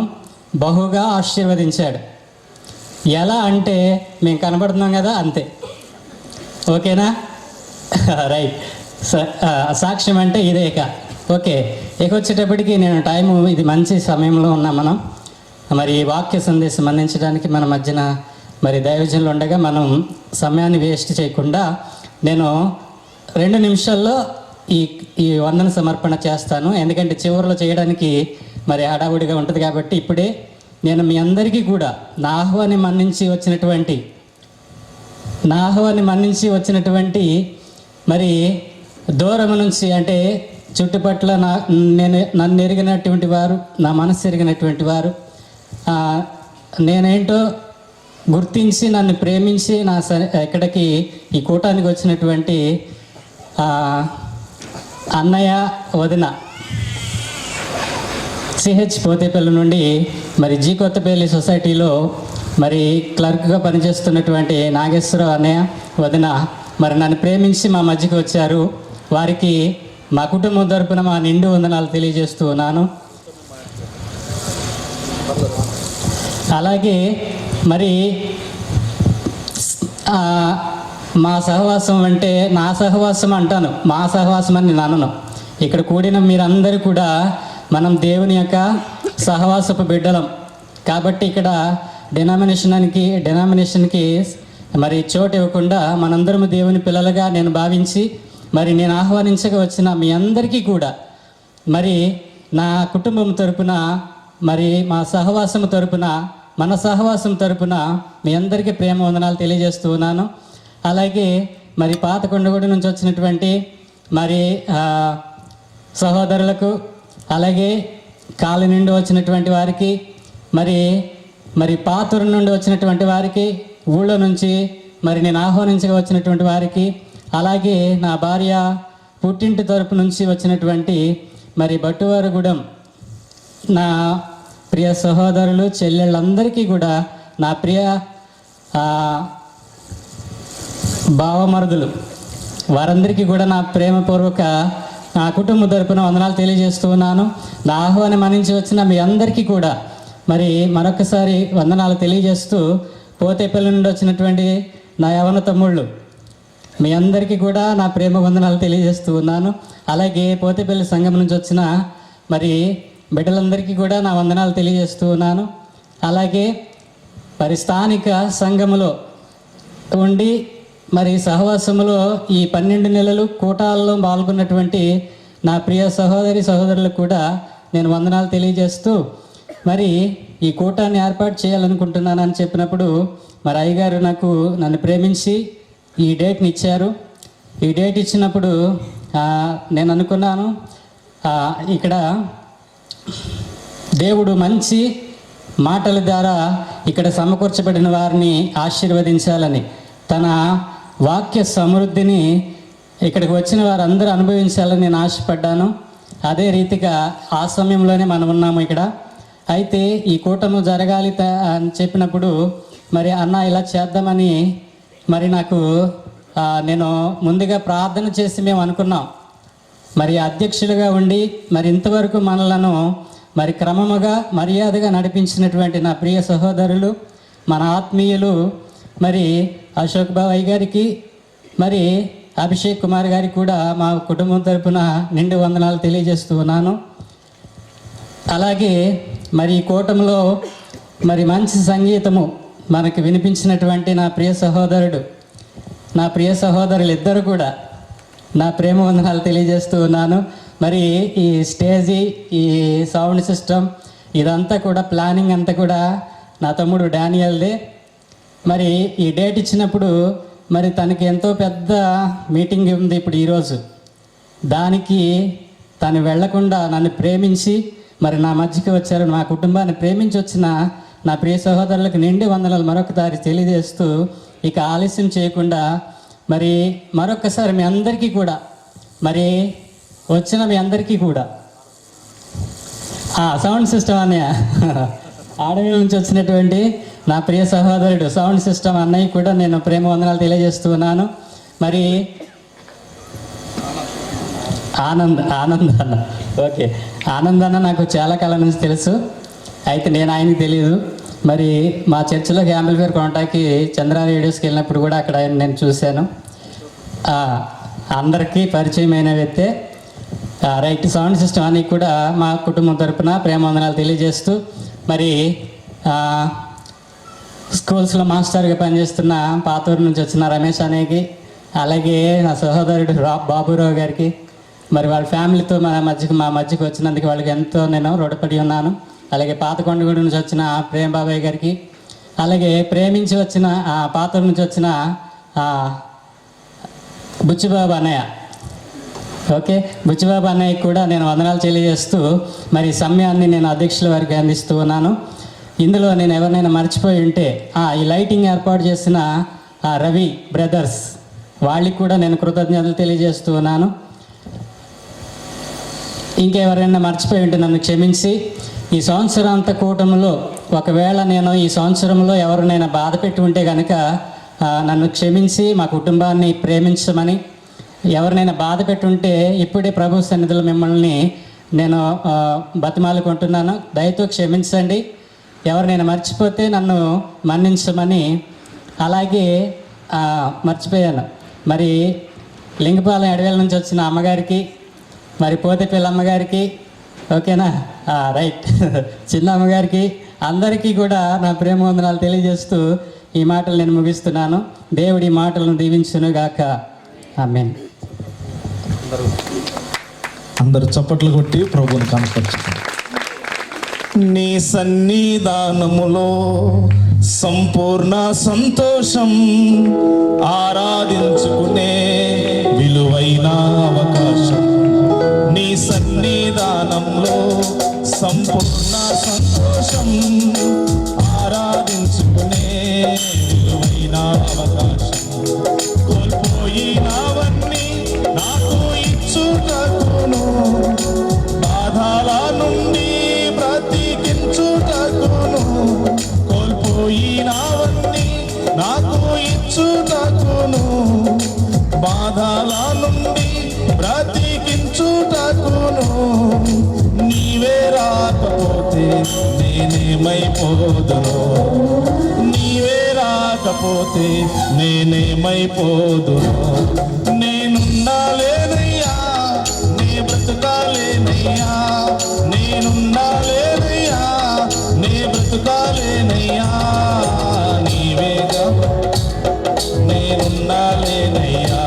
బహుగా ఆశీర్వదించాడు. ఎలా అంటే మేము కనబడుతున్నాం కదా అంతే, ఓకేనా? రైట్. సాక్ష్యం అంటే ఇదే. ఓకే, ఇక వచ్చేటప్పటికి నేను టైము, ఇది మంచి సమయంలో ఉన్నాం మనం. మరి వాక్య సందేశం అందించడానికి మన మధ్యన మరి దైవజనులు ఉండగా మనం సమయాన్ని వేస్ట్ చేయకుండా నేను 2 నిమిషాల్లో ఈ వందన సమర్పణ చేస్తాను. ఎందుకంటే చివరిలో చేయడానికి మరి హడావుడిగా ఉంటుంది కాబట్టి ఇప్పుడే నేను మీ అందరికీ కూడా నా ఆహ్వాన్ని మన్నించి వచ్చినటువంటి మరి దూరం నుంచి, అంటే చుట్టుపట్ల నన్ను ఎరిగినటువంటి వారు, నా మనసు ఎరిగినటువంటి వారు, నేనేంటో గుర్తించి నన్ను ప్రేమించి ఇక్కడికి ఈ కూటానికి వచ్చినటువంటి అన్నయ్య, వదిన, సిహెచ్ పోతేపల్లి నుండి మరి జీ కొత్తపల్లి సొసైటీలో మరి క్లర్క్గా పనిచేస్తున్నటువంటి నాగేశ్వరరావు అన్నయ్య, వదిన, మరి నన్ను ప్రేమించి మా మధ్యకి వచ్చారు. వారికి మా కుటుంబం తరపున మా నిండు వందనాలు తెలియజేస్తూ ఉన్నాను. అలాగే మరి మా సహవాసం అంటే నా సహవాసం అంటాను, మా సహవాసం అని నేను అనను. ఇక్కడ కూడిన మీరందరూ కూడా మనం దేవుని యొక్క సహవాసపు బిడ్డలం కాబట్టి ఇక్కడ డెనామినేషన్కి మరి చోటు ఇవ్వకుండా మనందరము దేవుని పిల్లలుగా నేను భావించి మరి నేను ఆహ్వానించగా వచ్చిన మీ అందరికీ కూడా మరి నా కుటుంబం తరపున మరి మా సహవాసం తరపున మన సహవాసం తరపున మీ అందరికీ ప్రేమ వందనాలు తెలియజేస్తూ ఉన్నాను. అలాగే మరి పాత కొండగూడ నుంచి వచ్చినటువంటి మరి సహోదరులకు, అలాగే కాలి నుండి వచ్చినటువంటి వారికి, మరి పాతూరు నుండి వచ్చినటువంటి వారికి, ఊళ్ళో నుంచి మరి నేను ఆహ్వానించగా వచ్చినటువంటి వారికి, అలాగే నా భార్య పుట్టింటి తరపు నుంచి వచ్చినటువంటి మరి బట్టువారగూడెం నా ప్రియ సహోదరులు చెల్లెళ్ళందరికీ కూడా నా ప్రియ భావమరుదులు వారందరికీ కూడా నా ప్రేమపూర్వక నా కుటుంబ తరపున వందనాలు తెలియజేస్తూ ఉన్నాను. నా ఆహ్వానం మన్నించి వచ్చిన మీ అందరికీ కూడా మరి మరొకసారి వందనాలు తెలియజేస్తూ పోతేపల్లి నుండి వచ్చినటువంటి నా యవన తమ్ముళ్ళు మీ అందరికీ కూడా నా ప్రేమ వందనాలు తెలియజేస్తూ ఉన్నాను. అలాగే పోతేపల్లి సంఘం నుంచి వచ్చిన మరి బిడ్డలందరికీ కూడా నా వందనాలు తెలియజేస్తూ ఉన్నాను. అలాగే మరి స్థానిక సంఘములో ఉండి మరి సహవాసములో ఈ 12 నెలలు కూటాల్లో పాల్గొన్నటువంటి నా ప్రియ సహోదరులకు కూడా నేను వందనాలు తెలియజేస్తూ మరి ఈ కూటాన్ని ఏర్పాటు చేయాలనుకుంటున్నానని చెప్పినప్పుడు మరి అయ్యగారు నన్ను ప్రేమించి ఈ డేట్ని ఇచ్చారు. ఈ డేట్ ఇచ్చినప్పుడు నేను అనుకున్నాను ఇక్కడ దేవుడు మంచి మాటల ద్వారా ఇక్కడ సమకూర్చబడిన వారిని ఆశీర్వదించాలని, తన వాక్య సమృద్ధిని ఇక్కడికి వచ్చిన వారందరూ అనుభవించాలని నేను ఆశపడ్డాను. అదే రీతిగా ఆ సమయంలోనే మనం ఉన్నాము ఇక్కడ. అయితే ఈ కూటమి జరగాలి అని చెప్పినప్పుడు మరి అన్న ఇలా చేద్దామని మరి నేను ముందుగా ప్రార్థన చేసి మేము అనుకున్నాం. మరి అధ్యక్షులుగా ఉండి మరి ఇంతవరకు మనలను మరి క్రమముగా మర్యాదగా నడిపించినటువంటి నా ప్రియ సహోదరులు, మన ఆత్మీయులు మరి అశోక్ బాబాయ్ గారికి, మరి అభిషేక్ కుమార్ గారికి కూడా మా కుటుంబం తరపున నిండు వందనాలు తెలియజేస్తూ ఉన్నాను. అలాగే మరి ఈ కూటమిలో మరి మంచి సంగీతము మనకు వినిపించినటువంటి నా ప్రియ సహోదరులు ఇద్దరు కూడా నా ప్రేమ వందనాలు తెలియజేస్తూ ఉన్నాను. మరి ఈ స్టేజీ, ఈ సౌండ్ సిస్టమ్ ఇదంతా కూడా ప్లానింగ్ అంతా కూడా నా తమ్ముడు డానియల్దే. మరి ఈ డేట్ ఇచ్చినప్పుడు మరి తనకి ఎంతో పెద్ద మీటింగ్ ఉంది ఇప్పుడు ఈరోజు. దానికి తను వెళ్లకుండా నన్ను ప్రేమించి మరి నా మధ్యకి వచ్చారు. నా కుటుంబాన్ని ప్రేమించి వచ్చిన నా ప్రియ సహోదరులకు నిండి వందనాలు మరొకసారి తెలియజేస్తూ ఇక ఆలస్యం చేయకుండా మరి మరొకసారి మీ అందరికీ కూడా మరి వచ్చిన మీ అందరికీ కూడా సౌండ్ సిస్టమ్ అన్నయ్య ఆడవి నుంచి వచ్చినటువంటి నా ప్రియ సహోదరుడు సౌండ్ సిస్టమ్ అన్నయ్య కూడా నేను ప్రేమ వందనాలు తెలియజేస్తూ ఉన్నాను. మరి ఆనంద్ అన్న, ఓకే, ఆనంద్ అన్న నాకు చాలా కాలం నుంచి తెలుసు. అయితే నేను ఆయనకి తెలియదు. మరి మా చర్చిలో యాంప్లిఫైర్ కాంటాక్ట్కి చంద్ర రేడియోస్కి వెళ్ళినప్పుడు కూడా అక్కడ నేను చూశాను. అందరికీ పరిచయమైన వ్యక్తే. రైట్, సౌండ్ సిస్టమ్ అని కూడా మా కుటుంబం తరపున ప్రేమ వందనాలు తెలియజేస్తూ మరి స్కూల్స్లో మాస్టర్గా పనిచేస్తున్న పాతూరు నుంచి వచ్చిన రమేష్ అనేకి, అలాగే నా సహోదరుడు బాబురావు గారికి, మరి వాళ్ళ ఫ్యామిలీతో మా మధ్యకి వచ్చినందుకు వాళ్ళకి ఎంతో నేను రుణపడి ఉన్నాను. అలాగే పాతకొండగూడ నుంచి వచ్చిన ప్రేమ్ బాబాయ్ గారికి, అలాగే ప్రేమించి వచ్చిన పాతూరు నుంచి వచ్చిన బుచ్చిబాబు అన్నయ్య, ఓకే, బుచ్చిబాబు అన్నయ్యకి కూడా నేను వందనాలు తెలియజేస్తూ మరి సమయాన్ని నేను అధ్యక్షుల వారికి అందిస్తూ ఉన్నాను. ఇందులో నేను ఎవరినైనా మర్చిపోయి ఉంటే ఈ లైటింగ్ ఏర్పాటు చేసిన రవి బ్రదర్స్ వాళ్ళకి కూడా నేను కృతజ్ఞతలు తెలియజేస్తూ ఉన్నాను. ఇంకెవరైనా మర్చిపోయి ఉంటే నన్ను క్షమించి, ఈ సంవత్సరాంత కూటమిలో ఒకవేళ నేను ఈ సంవత్సరంలో ఎవరినైనా బాధ పెట్టి ఉంటే కనుక నన్ను క్షమించి మా కుటుంబాన్ని ప్రేమించమని, ఎవరినైనా బాధ పెట్టుంటే ఇప్పుడే ప్రభు సన్నిధిలో మిమ్మల్ని నేను బతిమాలుకుంటున్నాను. దయతో క్షమించండి. ఎవరినైనా మర్చిపోతే నన్ను మన్నించమని. అలాగే మర్చిపోయాను, మరి లింగపాలెం అడవేల నుంచి వచ్చిన అమ్మగారికి, మరి పోతేపల్లి అమ్మగారికి, ఓకేనా, రైట్, చిన్న అమ్మగారికి, అందరికీ కూడా నా ప్రేమ వందనాలు తెలియజేస్తూ ఈ మాటలు నేను ముగిస్తున్నాను. దేవుడి మాటలను దీవించునుగాక. ఆమేన్. అందరు చప్పట్లు కొట్టి ప్రభువుని కనపరచుకోండి. నీ సన్నిధానములో సంపూర్ణ సంతోషం, ఆరాధించుకునే విలువైన అవకాశం. నీ సన్నిధానంలో సంపూర్ణ సంతోషం, ఆరాధించుకునే విలువైన అవకాశం. కోల్పోయినవన్నీ నాకు ఇచ్చుటకును, బాధల నుండి బ్రతికించుటకును. కోల్పోయినవన్నీ నాకు ఇచ్చుటకును, బాధల నుండి బ్రతికించుటకును. నీవే రాకపోతే నేనేమైపోదును, నీవే రాకపోతే నేనేమైపోదును. నేనుండాలేనయ్యా, నీ బ్రతుకాలేనయ్యా, నేనుండాలేనయ్యా, నీ బ్రతుకాలేనయ్యా. నీవేగా నేనుండాలేనయ్యా.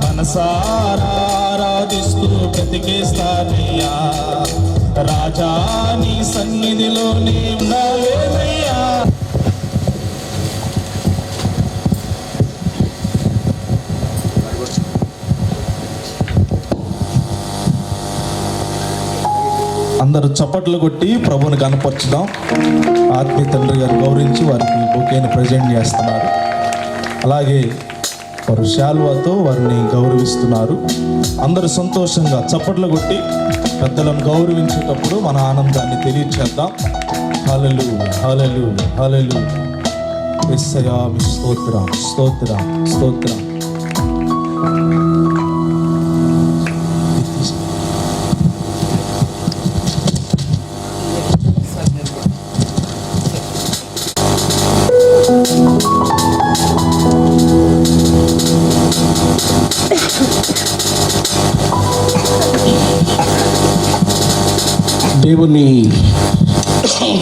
మనసారా ఆరాధిస్తూ బ్రతికేస్తానయ్యా, రాజా నీ సన్నిధిలో నీ ఉండాలేనయ్యా. అందరూ చప్పట్లు కొట్టి ప్రభువుని కనపరచుదాం. ఆత్మీయ తండ్రి గారు గౌరవించి వారికి బొకేని ప్రజెంట్ చేస్తున్నారు. అలాగే వారు శాల్వాతో వారిని గౌరవిస్తున్నారు. అందరూ సంతోషంగా చప్పట్లు కొట్టి పెద్దలను గౌరవించేటప్పుడు మన ఆనందాన్ని తెలియచేద్దాం. హల్లెలూయా, హల్లెలూయా, హల్లెలూయా. యేసయ్యా మీ స్తోత్రం, స్తోత్రం, స్తోత్రం. దేవుని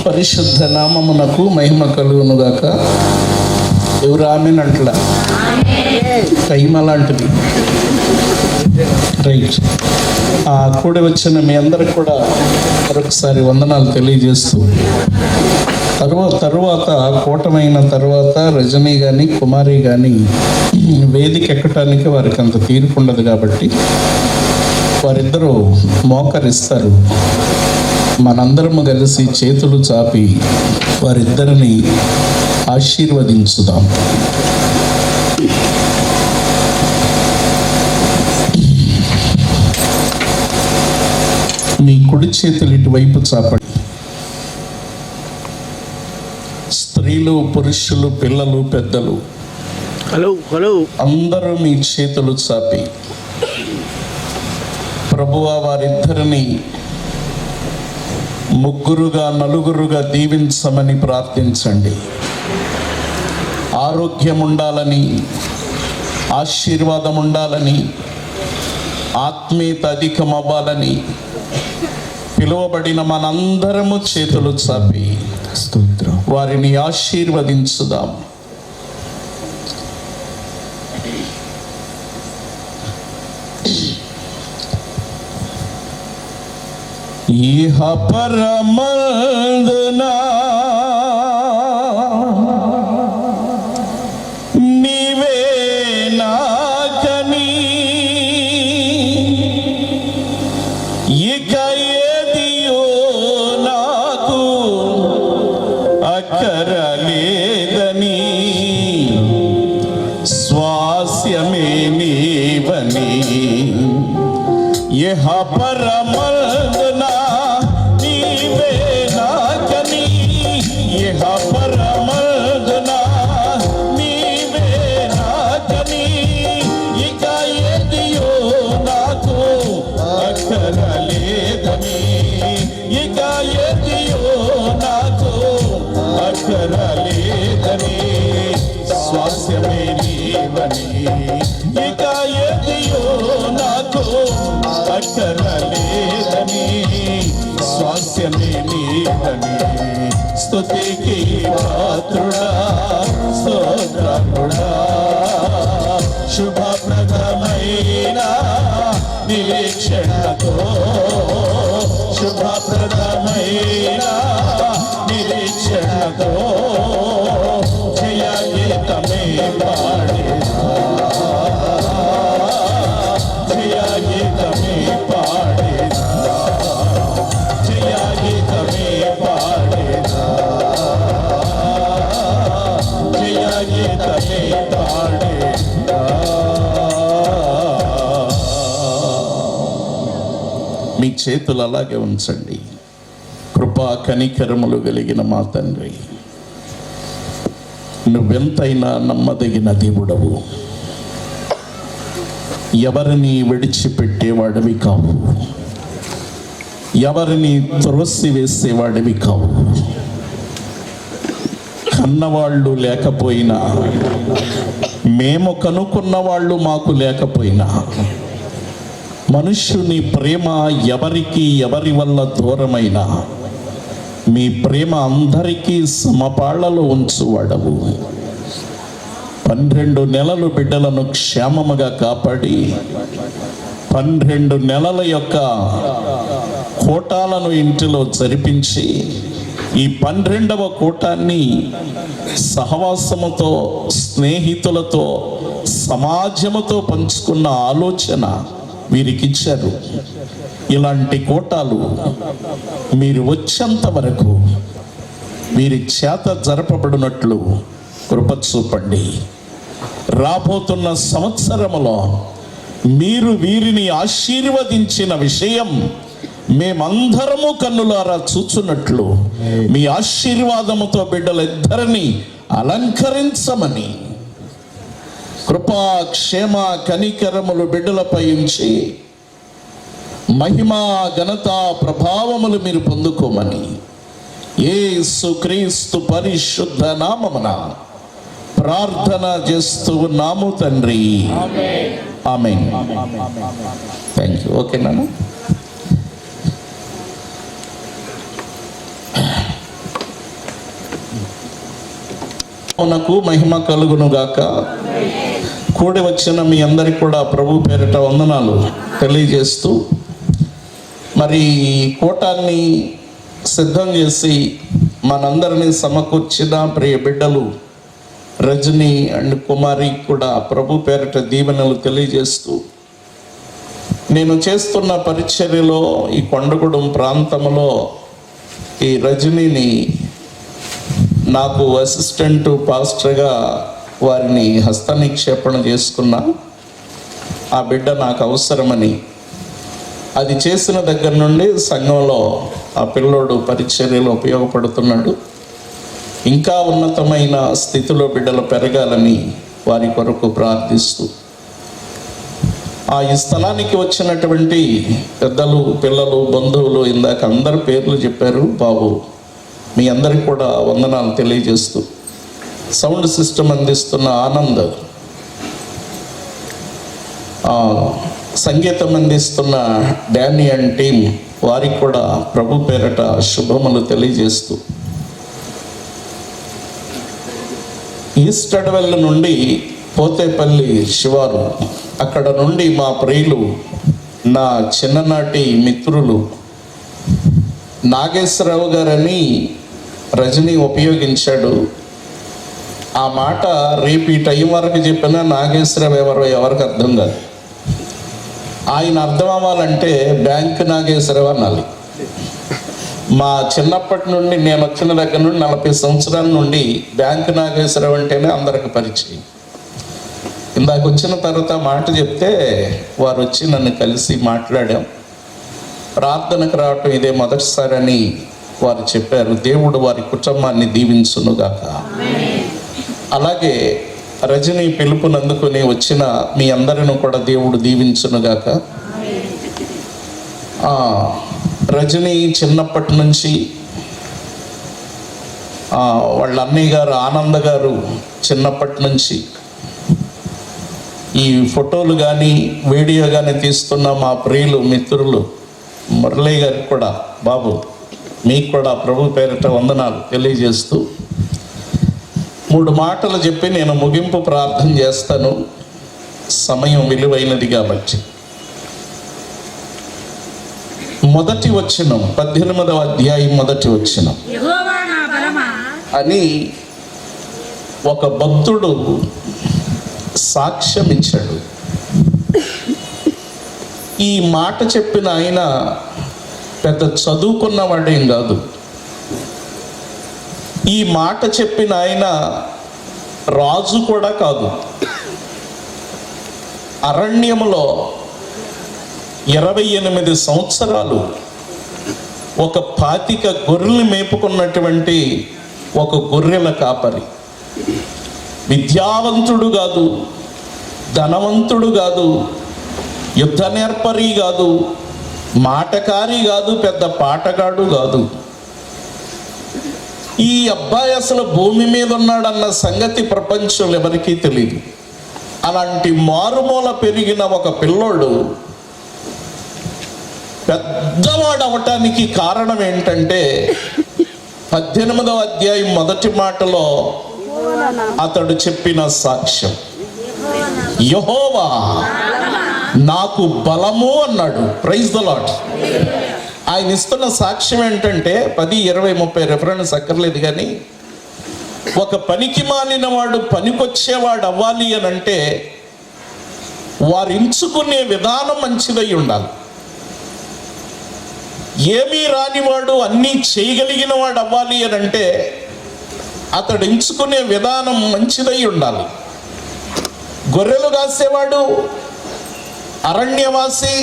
పరిశుద్ధ నామమునకు మహిమ కలుగునుగాక. ఎవరు ఆమెనంట్ల టైం అలాంటిది. రైట్. కూడి వచ్చిన మీ అందరికి కూడా మరొకసారి వందనాలు తెలియజేస్తూ, తరువాత కూటమైన తర్వాత రజనీ కానీ కుమారి కానీ వేదిక ఎక్కటానికి వారికి అంత తీర్పు ఉండదు కాబట్టి వారిద్దరూ మోకరిస్తారు. మనందరము కలిసి చేతులు చాపి వారిద్దరిని ఆశీర్వదించుదాం. మీ కుడి చేతులు ఇటువైపు చాపండి. స్త్రీలు, పురుషులు, పిల్లలు, పెద్దలు అందరూ మీ చేతులు చాపి ప్రభువా వారిద్దరిని ముగ్గురుగా నలుగురుగా దీవించమని ప్రార్థించండి. ఆరోగ్యం ఉండాలని, ఆశీర్వాదం ఉండాలని, ఆత్మీయత అధికం అవ్వాలని పిలువబడిన మనందరము చేతులు చాపి స్తోత్రం. వారిని ఆశీర్వదించుదాం. ఇహ పరమందునా నీవే నాకని, ఇక ఏదియో నాకు అక్కరలేదని, స్వాస్యమే నీవని. ఇహ పరమందునా నీవే నాకని, ఇహ పరమ స్వాస్యమే నీవని ఇక ఎదియో నాకు అక్కరలేదని స్వాస్యమే నీవని స్తుతికి పాత్రుడా స్తోత్రముడా శుభప్రదమైన నిరీక్షణతో శుభప్రదమైన నిరీక్షణతో జయ గీతమే పాడేదా జయ గీతమే పాడేదా జయ గీతమే పాడేదా జయ గీతమే పాడేదా. మీ చేతులు అలాగే ఉంచండి. కృపా కనికరములు కలిగిన మా తండ్రి, నువ్వెంతైనా నమ్మదగిన దేవుడవు. ఎవరిని విడిచిపెట్టేవాడివి కావు, ఎవరిని త్రోసివేసేవాడివి కావు. కన్నవాళ్ళు లేకపోయినా, మేము కనుక్కున్న వాళ్ళు మాకు లేకపోయినా, మనుష్యుని ప్రేమ ఎవరికి ఎవరి వల్ల దూరమైనా మీ ప్రేమ అందరికీ సమపాళ్లలో ఉంచువాడవు. 12 నెలలు బిడ్డలను క్షేమముగా కాపాడి 12 నెలల యొక్క కూటాలను ఇంటిలో జరిపించి ఈ 12వ కూటాన్ని సహవాసముతో, స్నేహితులతో, సమాజముతో పంచుకున్న ఆలోచన వీరికిచ్చారు. ఇలాంటి కూటాలు మీరు వచ్చేంత వరకు వీరి చేత జరపబడినట్లు కృప చూపండి. రాబోతున్న సంవత్సరములో మీరు వీరిని ఆశీర్వదించిన విషయం మేమందరము కన్నులారా చూచున్నట్లు మీ ఆశీర్వాదముతో బిడ్డలిద్దరిని అలంకరించమని కృపా క్షేమ కనికరములు బిడ్డలపై ఉంచి మహిమా ఘనత ప్రభావములు మీరు పొందుకోమని యేసు క్రీస్తు పరిశుద్ధ నామమున ప్రార్థన చేస్తూ ఉన్నాము తండ్రి. ఆమేన్. Thank you. ఓకేనా? మనకు మహిమ కలుగును గాక. కూడి వచ్చిన మీ అందరికి కూడా ప్రభు పేరిట వందనాలు తెలియజేస్తూ, మరి కూటాన్ని సిద్ధం చేసి మనందరినీ సమకూర్చిన ప్రియ బిడ్డలు రజని అండ్ కుమారి కూడా ప్రభు పేరిట దీవెనలు తెలియజేస్తూ, నేను చేస్తున్న పరిచర్యలో ఈ కొండగూడెం ప్రాంతంలో ఈ రజనిని నాకు అసిస్టెంట్ పాస్టర్గా వారిని హస్తనిక్షేపణ చేసుకున్నా. ఆ బిడ్డ నాకు అవసరమని అది చేసిన దగ్గర నుండి సంఘంలో ఆ పిల్లోడు పరిచర్యలో ఉపయోగపడుతున్నాడు. ఇంకా ఉన్నతమైన స్థితిలో బిడ్డలు పెరగాలని వారి కొరకు ప్రార్థిస్తూ, ఈ స్థలానికి వచ్చినటువంటి పెద్దలు, పిల్లలు, బంధువులు ఇందాక అందరి పేర్లు చెప్పారు. బాబు మీ అందరికి కూడా వందనాలు తెలియజేస్తూ, సౌండ్ సిస్టమ్ అందిస్తున్న ఆనంద్, సంగీతం అందిస్తున్న డానీ అండ్ టీం వారికి కూడా ప్రభు పేరట శుభములు తెలియజేస్తూ, ఈస్ట్ అడవెల్ నుండి పోతేపల్లి శివారు, అక్కడ నుండి మా ప్రియులు, నా చిన్ననాటి మిత్రులు నాగేశ్వరరావు గారని రజని ఉపయోగించాడు. ఆ మాట రేపు ఈ టైం వరకు చెప్పినా నాగేశ్వరరావు ఎవరికి అర్థం కాదు. ఆయన అర్థం అవ్వాలంటే బ్యాంక్ నాగేశ్వరరావు అనాలి. మా చిన్నప్పటి నుండి, నేను వచ్చిన దగ్గర నుండి 40 సంవత్సరాల నుండి బ్యాంక్ నాగేశ్వరరావు అంటేనే అందరికి పరిచయం. ఇందాక వచ్చిన తర్వాత మాట చెప్తే వారు వచ్చి నన్ను కలిసి మాట్లాడాం. ప్రార్థనకు రావటం ఇదే మొదటిసారి అని వారు చెప్పారు. దేవుడు వారి కుటుంబాన్ని దీవించునుగాక. అలాగే రజని పిలుపునందుకుని వచ్చిన మీ అందరిని కూడా దేవుడు దీవించునుగాక. రజని చిన్నప్పటి నుంచి వాళ్ళ అన్నయ్య గారు ఆనంద్ గారు చిన్నప్పటి నుంచి ఈ ఫోటోలు కానీ వీడియో కానీ తీస్తున్న మా ప్రియులు మిత్రులు మురళీ గారికి కూడా, బాబు మీకు కూడా ప్రభు పేరిట వందనాలు తెలియజేస్తూ 3 మాటలు చెప్పి నేను ముగింపు ప్రార్థన చేస్తాను, సమయం విలువైనది కాబట్టి. మొదటి వచనం 18వ అధ్యాయం మొదటి వచనం అని ఒక భక్తుడు సాక్ష్యం ఇచ్చాడు. ఈ మాట చెప్పిన ఆయన పెద్ద చదువుకున్నవాడేం కాదు. ఈ మాట చెప్పిన ఆయన రాజు కూడా కాదు. అరణ్యములో 28 సంవత్సరాలు ఒక 25 గొర్రెలు మేపుకున్నటువంటి ఒక గొర్రెల కాపరి. విద్యావంతుడు కాదు, ధనవంతుడు కాదు, యుద్ధ నేర్పరి కాదు, మాటకారి కాదు, పెద్ద పాటగాడు కాదు. ఈ అబ్బాయి అసలు భూమి మీద ఉన్నాడన్న సంగతి ప్రపంచంలో ఎవరికీ తెలియదు. అలాంటి మారుమూల పెరిగిన ఒక పిల్లోడు పెద్దవాడు అవటానికి కారణం ఏంటంటే 18వ అధ్యాయం మొదటి మాటలో అతడు చెప్పిన సాక్ష్యం, యెహోవా నాకు బలము అన్నాడు. Praise the lord. ఆయన ఇస్తున్న సాక్ష్యం ఏంటంటే 10, 20, 30 రెఫరెన్స్ అక్కర్లేదు, కానీ ఒక పనికి మాలిన వాడు పనికొచ్చేవాడు అవ్వాలి అని అంటే వారు ఎంచుకునే విధానం మంచిదై ఉండాలి. ఏమీ రానివాడు అన్నీ చేయగలిగిన వాడు అవ్వాలి అని అంటే అతడు ఎంచుకునే విధానం మంచిదై ఉండాలి. గొర్రెలు కాసేవాడు, అరణ్యవాసి,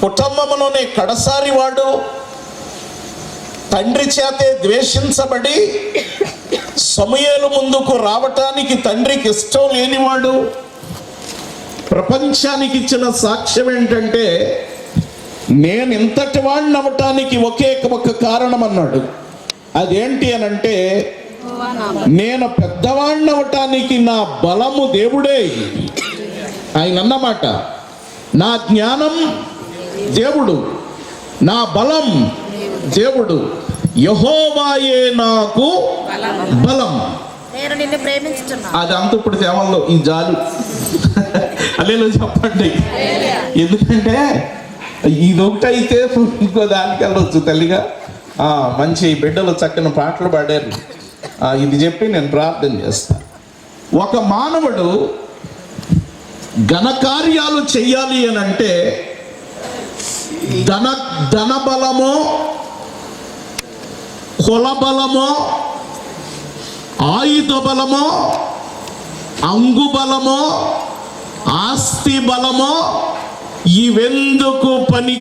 కుటుంబంలోనే కడసారి వాడు, తండ్రి చేతే ద్వేషించబడి సమూయేలు ముందుకు రావటానికి తండ్రికి ఇష్టం లేనివాడు, ప్రపంచానికి ఇచ్చిన సాక్ష్యం ఏంటంటే నేను ఇంతటి వాడిని అవ్వటానికి ఒకే ఒక కారణం అన్నాడు. అదేంటి అని అంటే నేను పెద్దవాడిని అవ్వటానికి నా బలము దేవుడే. ఆయన అన్నమాట, నా జ్ఞానం దేవుడు, నా బలం దేవుడు, యెహోవాయే నాకు బలం. నేను నిన్ను ప్రేమించుచున్నాను. అదంతా ఇప్పుడు సేవల్లో ఈ జాలు అల్లేలో చెప్పండి. ఎందుకంటే ఇదొకటైతే ఇంకో దానికి వెళ్ళొచ్చు తల్లిగా. మంచి బిడ్డలు చక్కని పాటలు పాడారు. ఇది చెప్పి నేను ప్రార్థన చేస్తాను. ఒక మానవుడు ఘనకార్యాలు చెయ్యాలి అని అంటే ధన బలమో, కుల బలమో, ఆయుధ బలమో, అంగు బలమో, ఆస్తి బలమో ఇవెందుకు పని?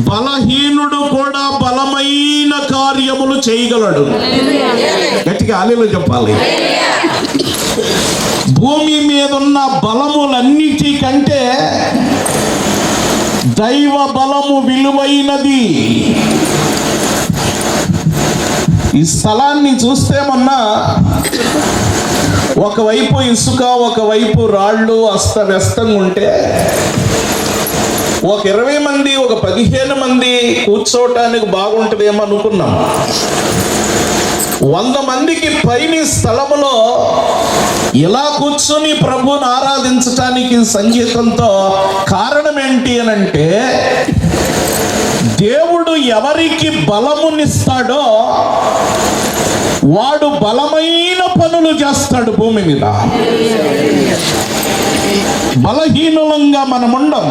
బలహీనుడు కూడా బలమైన కార్యములు చేయగలడు. గట్టిగా హల్లెలూయా చెప్పాలి. భూమి మీద ఉన్న బలములన్నిటికంటే దైవ బలము విలువైనది. ఈ స్థలాన్ని చూస్తే మొన్న ఒకవైపు ఇసుక, ఒకవైపు రాళ్ళు అస్తవ్యస్తంగా ఉంటే ఒక 20 మంది, ఒక 15 మంది కూర్చోవటానికి బాగుంటుందేమో అనుకున్నాం. 100 మందికి పైన స్థలములో ఇలా కూర్చొని ప్రభువుని ఆరాధించటానికి సంగీతంతో కారణం ఏంటి అని అంటే దేవుడు ఎవరికి బలమునిస్తాడో వాడు బలమైన పనులు చేస్తాడు భూమి మీద. బలహీనులంగా మనముండం.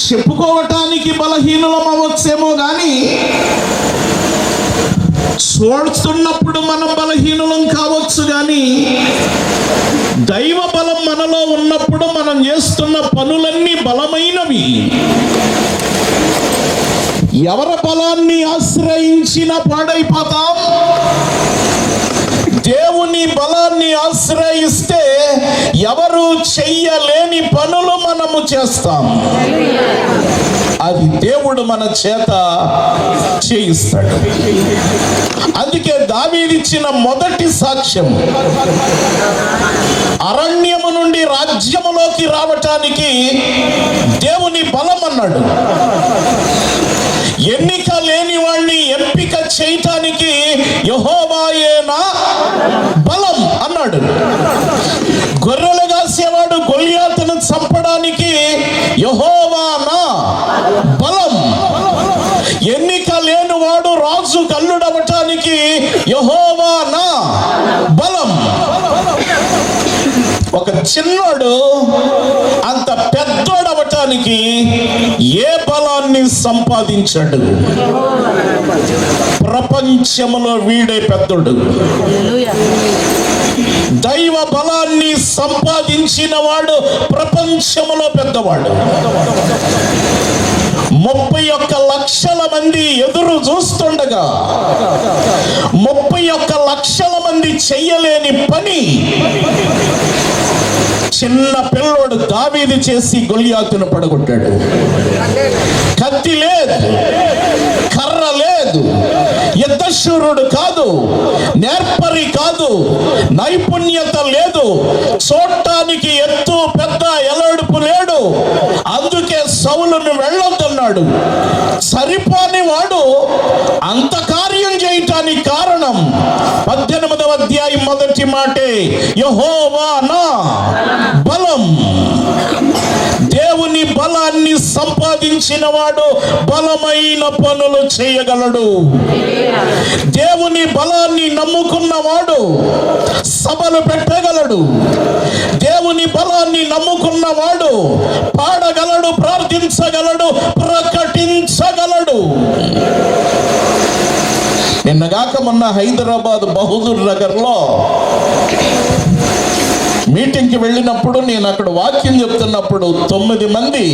చెప్పుకోవటానికి బలహీనులం అవ్వచ్చేమో కానీ చూస్తున్నప్పుడు మనం బలహీనులం కావచ్చు, కానీ దైవ బలం మనలో ఉన్నప్పుడు మనం చేస్తున్న పనులన్నీ బలమైనవి. ఎవరి బలాన్ని ఆశ్రయించినా పాడైపోతాం. దేవుని బలాన్ని ఆశ్రయిస్తే ఎవరు చెయ్యలేని పనులు మనము చేస్తాం. అది దేవుడు మన చేత చేయిస్తాడు. అందుకే దావీదిచ్చిన మొదటి సాక్ష్యం అరణ్యము నుండి రాజ్యములోకి రావటానికి దేవుని బలం అన్నాడు. ఎన్నిక లేని వాణ్ణి ఎంపిక చేయటానికి యెహోవాయే నా బలం అన్నాడు. గొర్రెలు కాసేవాడు గొల్యాతును చంపడానికి యెహోవా నా బలం. ఎన్నిక లేనివాడు రాజు కల్లుడవటానికి యెహోవా నా బలం. ఒక చిన్నోడు అంత పెద్దోడవటానికి ఏ బలాన్ని సంపాదించాడు? ప్రపంచంలో వీడే పెద్దోడు. దైవ బలాన్ని సంపాదించిన వాడు ప్రపంచంలో పెద్దవాడు. 31 లక్షల మంది ఎదురు చూస్తుండగా 31 లక్షల మంది చెయ్యలేని పని చిన్న పిల్లోడు దావీదు చేసి గొల్యాతును పడగొట్టాడు. కత్తి లేదు, కర్ర లేదు, యుద్ధశూరుడు కాదు, నేర్పరి కాదు, నైపుణ్యత లేదు, చూడటానికి ఎత్తు పెద్ద ఎలడుపు లేడు. అందుకే సౌలును వెళ్ళొద్దన్నాడు. సరిపోని వాడు అంత కార్యం చేయటానికి కారణం 18వ అధ్యాయం మొదటి మాటే యెహోవా నా బలం. దేవుని బలాన్ని సంపాదించిన వాడు బలమైన పనులు చేయగలడు. దేవుని బలాన్ని నమ్ముకున్నవాడు సభలు పెట్టగలడు. దేవుని బలాన్ని నమ్ముకున్నవాడు పాడగలడు, ప్రార్థించగలడు, ప్రకటించగలడు. నిన్నగాక మొన్న హైదరాబాద్ బహదూర్ నగర్లో మీటింగ్కి వెళ్ళినప్పుడు నేను అక్కడ వాక్యం చెప్తున్నప్పుడు 9 మంది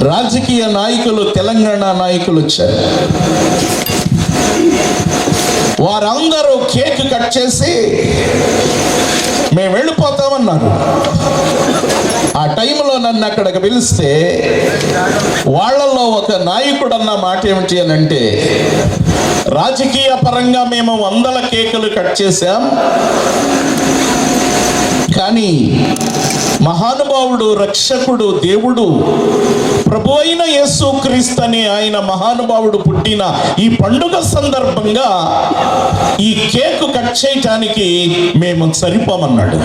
రాజకీయ నాయకులు, తెలంగాణ నాయకులు వచ్చారు. వారందరూ కేక్ కట్ చేసి మేము వెళ్ళిపోతామన్నారు. ఆ టైంలో నన్ను అక్కడికి పిలిస్తే వాళ్ళల్లో ఒక నాయకుడు అన్న మాట ఏమిటి అని అంటే, రాజకీయ పరంగా మేము 100 కేకులు కట్ చేశాం, కానీ మహానుభావుడు, రక్షకుడు, దేవుడు, ప్రభు అయిన యేసుక్రీస్తు అనే ఆయన మహానుభావుడు పుట్టిన ఈ పండుగ సందర్భంగా ఈ కేకు కట్ చేయటానికి మేము సరిపోమన్నాడు.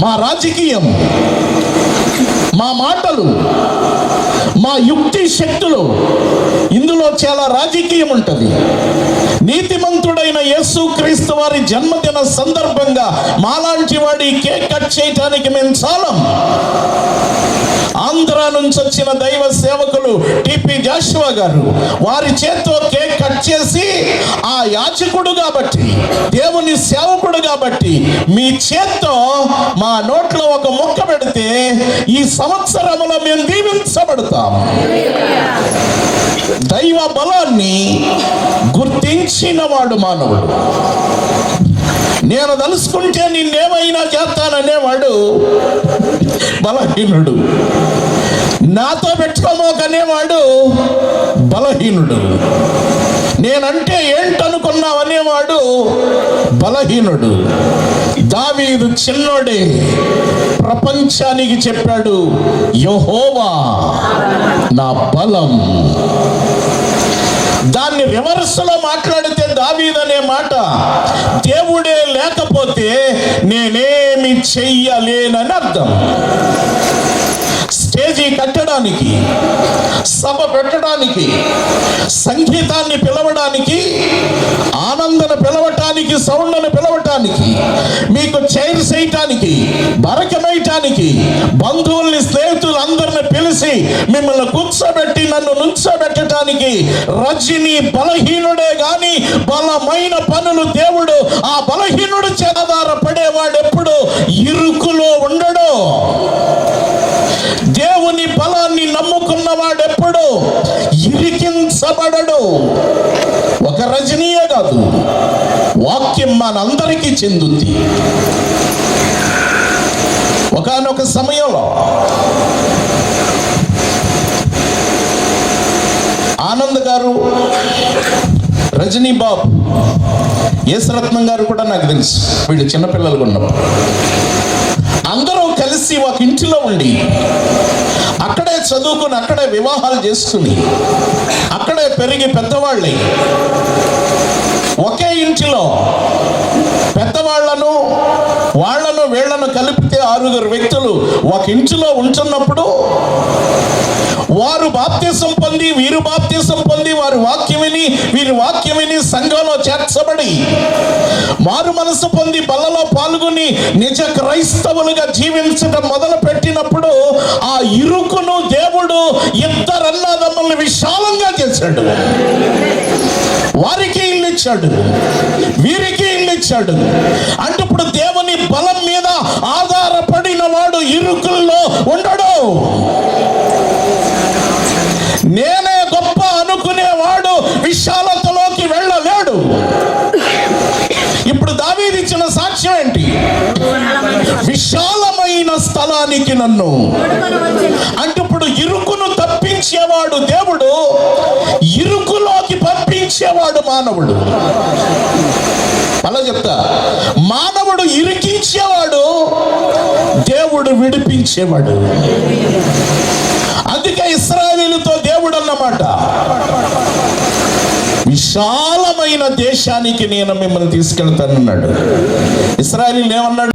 మా రాజకీయం, మా మాటలు, మా యుక్తి శక్తులు, ఇందులో చాలా రాజకీయం ఉంటుంది. నీతిమంతుడైన యేసుక్రీస్తు వారి జన్మదిన సందర్భంగా మాలాంటి వాడి కేక్ కట్ చేయటానికి మేము చాలం. ఆంధ్ర నుంచి వచ్చిన దైవ సేవకులు టిపి జాషువా గారు వారి చేత్తో కేక్ కట్ చేసి, ఆ యాజకుడు కాబట్టి, దేవుని సేవకుడు కాబట్టి మీ చేత్తో మా నోట్లో ఒక మొక్క పెడితే ఈ సంవత్సరంలో మేము దీవించబడతాం. దైవ బలాన్ని గుర్తించిన వాడు మానవుడు. నేను తలుసుకుంటే నిన్నేమైనా చేస్తాననేవాడు బలహీనుడు. నాతో పెట్టుకోమోకనేవాడు బలహీనుడు. నేనంటే ఏంటనుకున్నావనేవాడు బలహీనుడు. దావీదు చిన్నోడే ప్రపంచానికి చెప్పాడు, యెహోవా నా బలం. దాన్ని రివర్స్లో మాట్లాడితే దావీదు అనే మాట, దేవుడే లేకపోతే నేనేమి చెయ్యలేనని అర్థం. స్టేజీ కట్టడానికి, సభ పెట్టడానికి, సంగీతాన్ని పిలవడానికి, ఆనందను పిలవటానికి, సౌండ్ను పిలవటానికి, మీకు చైర్ చేయటానికి, బరకమేయటానికి, బంధువుల్ని, స్నేహితులు అందరిని పిలిచి మిమ్మల్ని కూర్చోబెట్టి నన్ను నుంచోబెట్టడానికి రజని బలహీనుడే గాని బలమైన పనులు దేవుడు ఆ బలహీనుడు ఆధారపడేవాడు ఎప్పుడు ఇరుకులో ఉండడు. దేవుని బలాన్ని నమ్ముకున్నవాడెప్పుడు ఇరికించబడడు. ఒక రజనీయే కాదు, వాక్యం మనందరికీ చెందుద్ది. ఒకానొక సమయంలో ఆనంద్ గారు, రజనీ బాబు, యేసరత్నం గారు కూడా నాకు తెలుసు. వీళ్ళు చిన్నపిల్లలుగా ఉన్నప్పుడు అందరూ కలిసి ఒక ఇంటిలో ఉండి అక్కడే చదువుకుని అక్కడే వివాహాలు చేసుకుని అక్కడే పెరిగి పెద్దవాళ్ళై ఒకే ఇంటిలో పెద్దవాళ్లను వాళ్లను వీళ్లను కలిపితే 6 వ్యక్తులు ఒక ఇంటిలో ఉంటున్నప్పుడు వారు బాప్తిసం పొంది వీరు బాప్తిసం పొంది వారు వాక్యం విని వీరి వాక్యం విని సంఘంలో చేర్చబడి మారు మనసు పొంది బల్లలో పాల్గొని నిజ క్రైస్తవులుగా జీవించడం మొదలు పెట్టినప్పుడు ఆ ఇరుకును దేవుడు ఇద్దరు అన్నదమ్ముల్ని విశాలంగా చేశాడు. వారికి ఇల్లు ఇచ్చాడు, వీరికి ఇల్లు ఇచ్చాడు. అంటే ఇప్పుడు దేవుని బలం మీద ఆధారపడిన వాడు ఇరుకుల్లో ఉండడు. నేనే గొప్ప అనుకునేవాడు విశాలతలోకి వెళ్ళలేడు. ఇప్పుడు దావీదు ఇచ్చిన సాక్ష్యం ఏంటి? విశాలమైన స్థలానికి నన్ను. అంటే ఇప్పుడు ఇరుకును తప్పించేవాడు దేవుడు, ఇరుకులోకి పంపించేవాడు మానవుడు. అలా చెప్తా, మానవుడు ఇరికించేవాడు, దేవుడు విడిపించేవాడు. అందుకే ఇశ్రాయేలుతో దేవుడు అన్నమాట, విశాలమైన దేశానికి నేను మిమ్మల్ని తీసుకెళ్తానన్నాడు. ఇశ్రాయేలీయులు ఏమన్నాడు?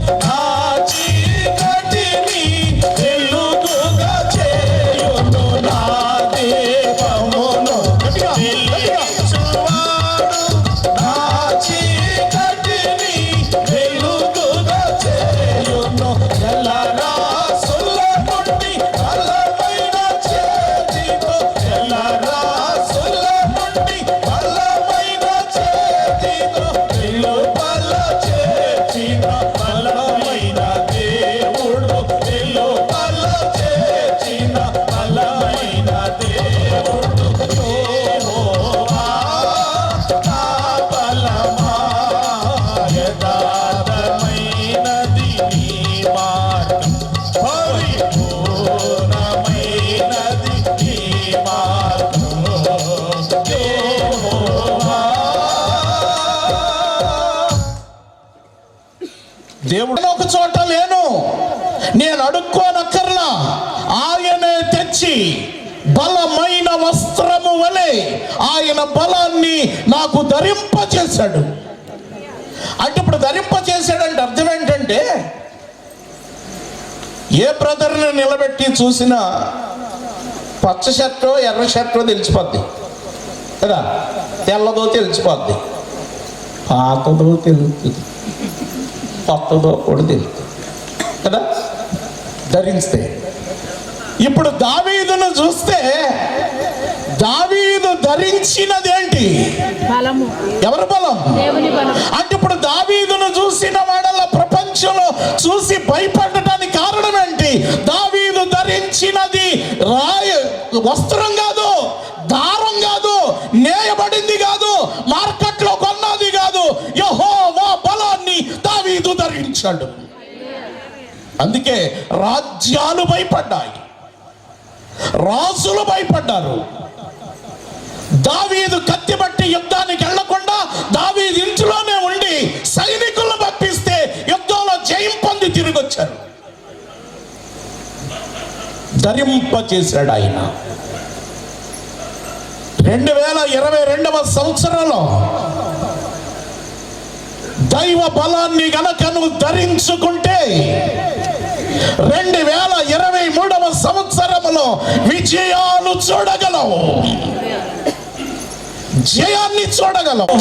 దేవుడు ఒక చోట లేను, నేను అడుక్కోనక్కర్లా, ఆయనే తెచ్చి బలమైన వస్త్రము వలె ఆయన బలాన్ని నాకు ధరింపచేశాడు. అంటే ఇప్పుడు ధరింపచేశాడంటే అర్థం ఏంటంటే, ఏ బ్రదర్ని నిలబెట్టి చూసినా పచ్చ షర్టో ఎర్ర షర్టో తెలిసిపోద్ది కదా, తెల్లదో తెలిసిపోద్ది, పాతదో తెలుస్తుంది, కొత్తదో కూడా తెలుస్తుంది కదా ధరిస్తే. ఇప్పుడు దావీదును చూస్తే దావీదు ధరించినదేంటి? బలము. ఎవరి బలం? దేవుని బలం. అంటే ఇప్పుడు దావీదును చూసిన వాడల్లా ప్రపంచంలో చూసి భయపడటానికి కారణం ఏంటి? దావీదు ధరించినది వస్త్రం కాదు, దారం కాదు, నేయబడింది కాదు, మార్కెట్లో కొన్నది కాదు, యెహోవా బలాన్ని దావీదు ధరించాడు. అందుకే రాజ్యాలు భయపడ్డాయి, రాజులు భయపడ్డారు. దావీదు కత్తి బట్టి యుద్ధానికి వెళ్లకుండా దావీదు ఇంట్లోనే ఉండి సైనికులను పంపిస్తే యుద్ధంలో జయం పొంది తిరిగి వచ్చారు. ధరింపచేశాడు ఆయన. 2022వ సంవత్సరంలో దైవ బలాన్ని గనక నువ్వు ధరించుకుంటే 2023వ సంవత్సరంలో విజయాలు చూడగలవు, జయాన్ని చూడగలవు.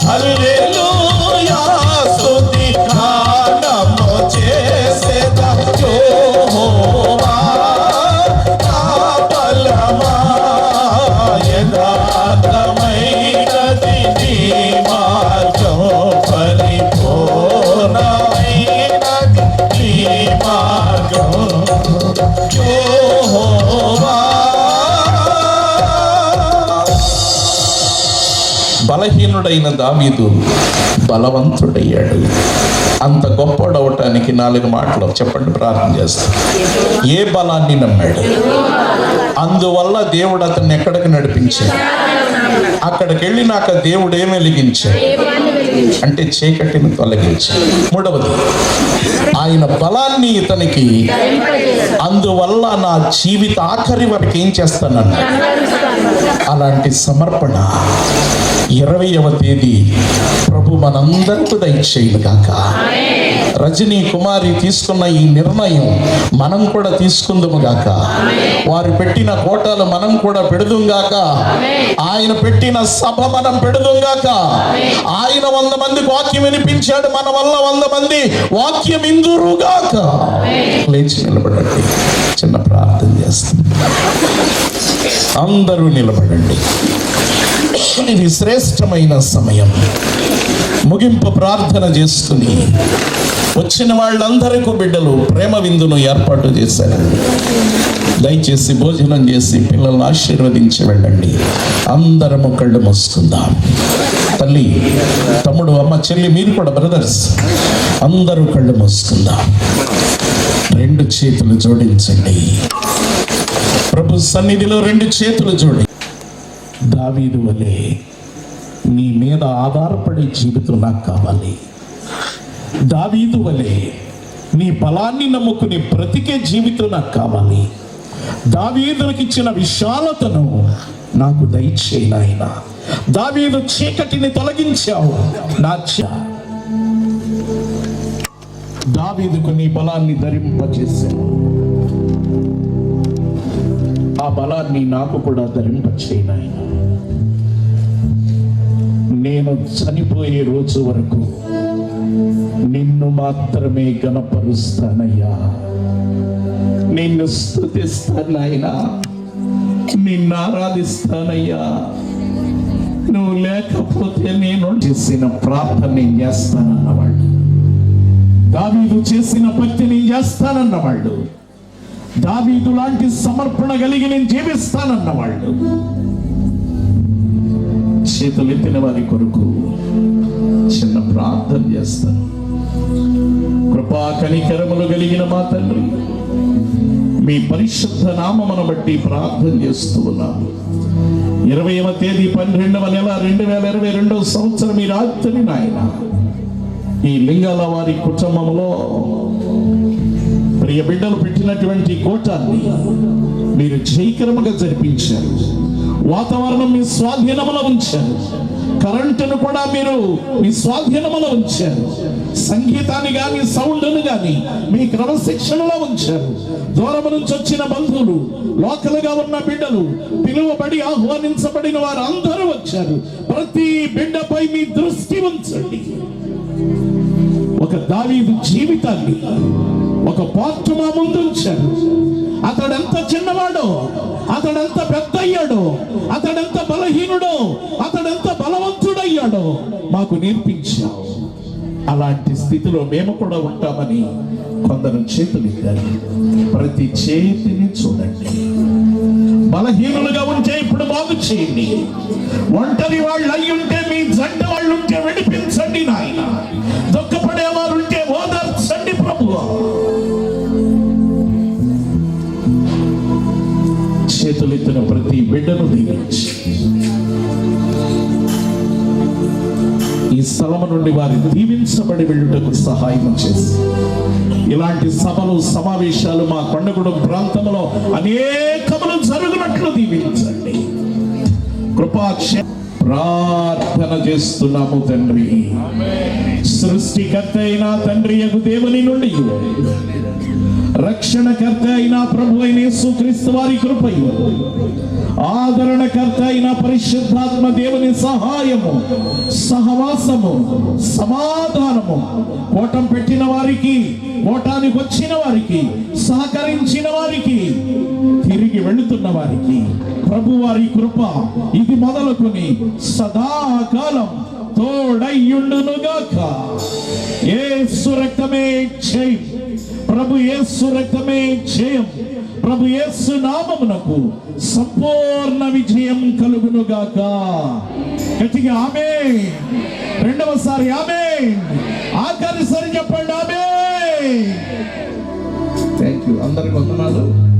హల్లెలూయా స్తుతి గానము చేసేదా బలహీనుడైన దావీదు బలవంతుడయ్యాడు. అంత గొప్పడవటానికి 4 మాటలు చెప్పండి, ప్రార్థన చేస్తాం. ఏ బలాన్ని నమ్మాడు? అందువల్ల దేవుడు అతన్ని ఎక్కడికి నడిపించాడు? అక్కడికి వెళ్ళినాక దేవుడు ఏం వెలిగించాడు అంటే చీకటిని తొలగించాడు. 3వది, ఆయన బలాన్ని ఇతనికి అందువల్ల నా జీవిత ఆఖరి వరకు ఏం చేస్తానన్నా అలాంటి సమర్పణ 20వ తేదీ ప్రభు మనందరికీ దయచేయును గాక. రజనీ కుమారి తీసుకున్న ఈ నిర్ణయం మనం కూడా తీసుకుందాము గాక. వారు పెట్టిన కోటాలు మనం కూడా పెడదాం గాక. ఆయన పెట్టిన సభ మనం పెడదాం గాక. ఆయన 100 మందికి వాక్యం వినిపించాడు, మన వల్ల 100 మంది వాక్యం ఇందురు గాక. లేచి నిలబడండి, చిన్న ప్రార్థన చేస్తాం. అందరూ నిలబడండి. ఇది శ్రేష్టమైన సమయం. ముగింపు ప్రార్థన చేసుకుని వచ్చిన వాళ్ళందరికీ బిడ్డలు ప్రేమ విందును ఏర్పాటు చేశారు. దయచేసి భోజనం చేసి పిల్లల్ని ఆశీర్వదించి వెళ్ళండి. అందరము కళ్ళు మూసుకుందాం. తల్లి, తమ్ముడు, అమ్మ, చెల్లి, మీరు కూడా బ్రదర్స్ అందరూ కళ్ళు మూసుకుందాం. 2 చేతులు జోడించండి. ప్రభు సన్నిధిలో 2 చేతులు జోడి. దావీదు వలె నీ మీద ఆధారపడే జీవితం నాకు కావాలి. దావీదు వలె నీ బలాన్ని నమ్ముకుని బ్రతికే జీవితం నాకు కావాలి. దావీదునికి ఇచ్చిన విశాలతను నాకు దయచేయి నాయనా. దావీదు చీకటిని తొలగించావు. దావీదుకు నీ బలాన్ని ధరింపచేశావు. ఆ బలాన్ని నాకు కూడా ధరింపచేయి నాయనా. నేను చనిపోయే రోజు వరకు నిన్ను మాత్రమే గణపరుస్తానయ్యా. నిన్ను స్తుతిస్తానయ్యా, నిన్ను ఆరాధిస్తానయ్యా. నువ్వు లేకపోతే నేను చేసిన ప్రార్థన నేను చేస్తానన్నవాళ్ళు, దావీదు చేసిన భక్తి నేను చేస్తానన్నవాళ్ళు, దావీదు లాంటి సమర్పణ కలిగి నేను జీవిస్తానన్నవాళ్ళు చేతులెత్తిన వారి కొరకు చిన్న ప్రార్థన చేస్తాను. కృపా కనికరములు కలిగిన మా తండ్రి, మీ పరిశుద్ధ నామమును బట్టి ప్రార్థన చేస్తూ ఉన్నాము. 20వ తేదీ 12వ నెల 2022వ సంవత్సరం ఈ రాత్రి నాయన ఈ లింగాల వారి కుటుంబంలో ప్రియ బిడ్డలు పెట్టినటువంటి కోటాన్ని మీరు జయకరముగా జరిపించారు. వాతావరణం మీ స్వాధీనములో ఉంచారు. కరెంటును కూడా మీరు మీ స్వాధీనములో ఉంచారు. సంగీతాన్ని కానీ సౌండ్ను కానీ మీ క్రమశిక్షణలో ఉంచారు. దూరం నుంచి వచ్చిన బంధువులు, లోకలుగా ఉన్న బిడ్డలు, పిలువబడి ఆహ్వానించబడిన వారు అందరూ వచ్చారు. ప్రతి బిడ్డపై మీ దృష్టి ఉంచండి. ఒక దావీదు జీవితాన్ని ఒక పార్ట్ మా ముందు ఉంచారు. అతడెంత చిన్నవాడో, అతడెంత పెద్ద అయ్యాడో, అతడెంత బలహీనుడో, అతడెంత బలవంతుడయ్యాడో మాకు నేర్పించావు. అలాంటి స్థితిలో మేము కూడా ఉంటామని కొందరు చేతులు ఎత్తారు. ప్రతి చేతిని చూడండి. బలహీనులుగా ఉంటే ఇప్పుడు బాగు చేయండి. ఒంటరి వాళ్ళు అయి ఉంటే మీ జంట వాళ్ళు ఉంటే విడిపించండి నాయన. దుఃఖపడేవారు ఉంటే ఓదార్చండి ప్రభువా. చేతులెత్తిన ప్రతి బిడ్డను దీవించి ఈ స్థలము నుండి వారి దీవించబడి వెళ్ళుటకు సహాయం చేసి ఇలాంటి సభలు సమావేశాలు మా కొండగూడెం ప్రాంతంలో అనేకములు జరుగునట్లు దీవించండి. కృపాక్ష ప్రార్థన చేస్తున్నాము తండ్రి. సృష్టికర్త అయిన తండ్రి యగు దేవుని నుండి రక్షణకర్త అయిన ప్రభు అయిన యేసుక్రీస్తు వారి కృపయు ఆదరణకర్త అయిన పరిశుద్ధాత్మ దేవుని సహాయము, సహవాసము, సమాధానము కోటం పెట్టిన వారికి, కోటానికి వచ్చిన వారికి, సహకరించిన వారికి, తిరిగి వెళుతున్న వారికి ప్రభు వారి కృప ఇది మొదలుకొని సదాకాలం తోడయ్యుండునుగాక. యేసు రక్తమే జయం, ప్రభు యేసు రక్తమే జయం, ప్రభు యేసు నామమునకు సంపూర్ణ విజయం కలుగునుగాక. గట్టిగా ఆమె. రెండవసారి ఆమె. ఆఖరిసారి చెప్పండి ఆమె. Thank you. అందరికి వందనాలు.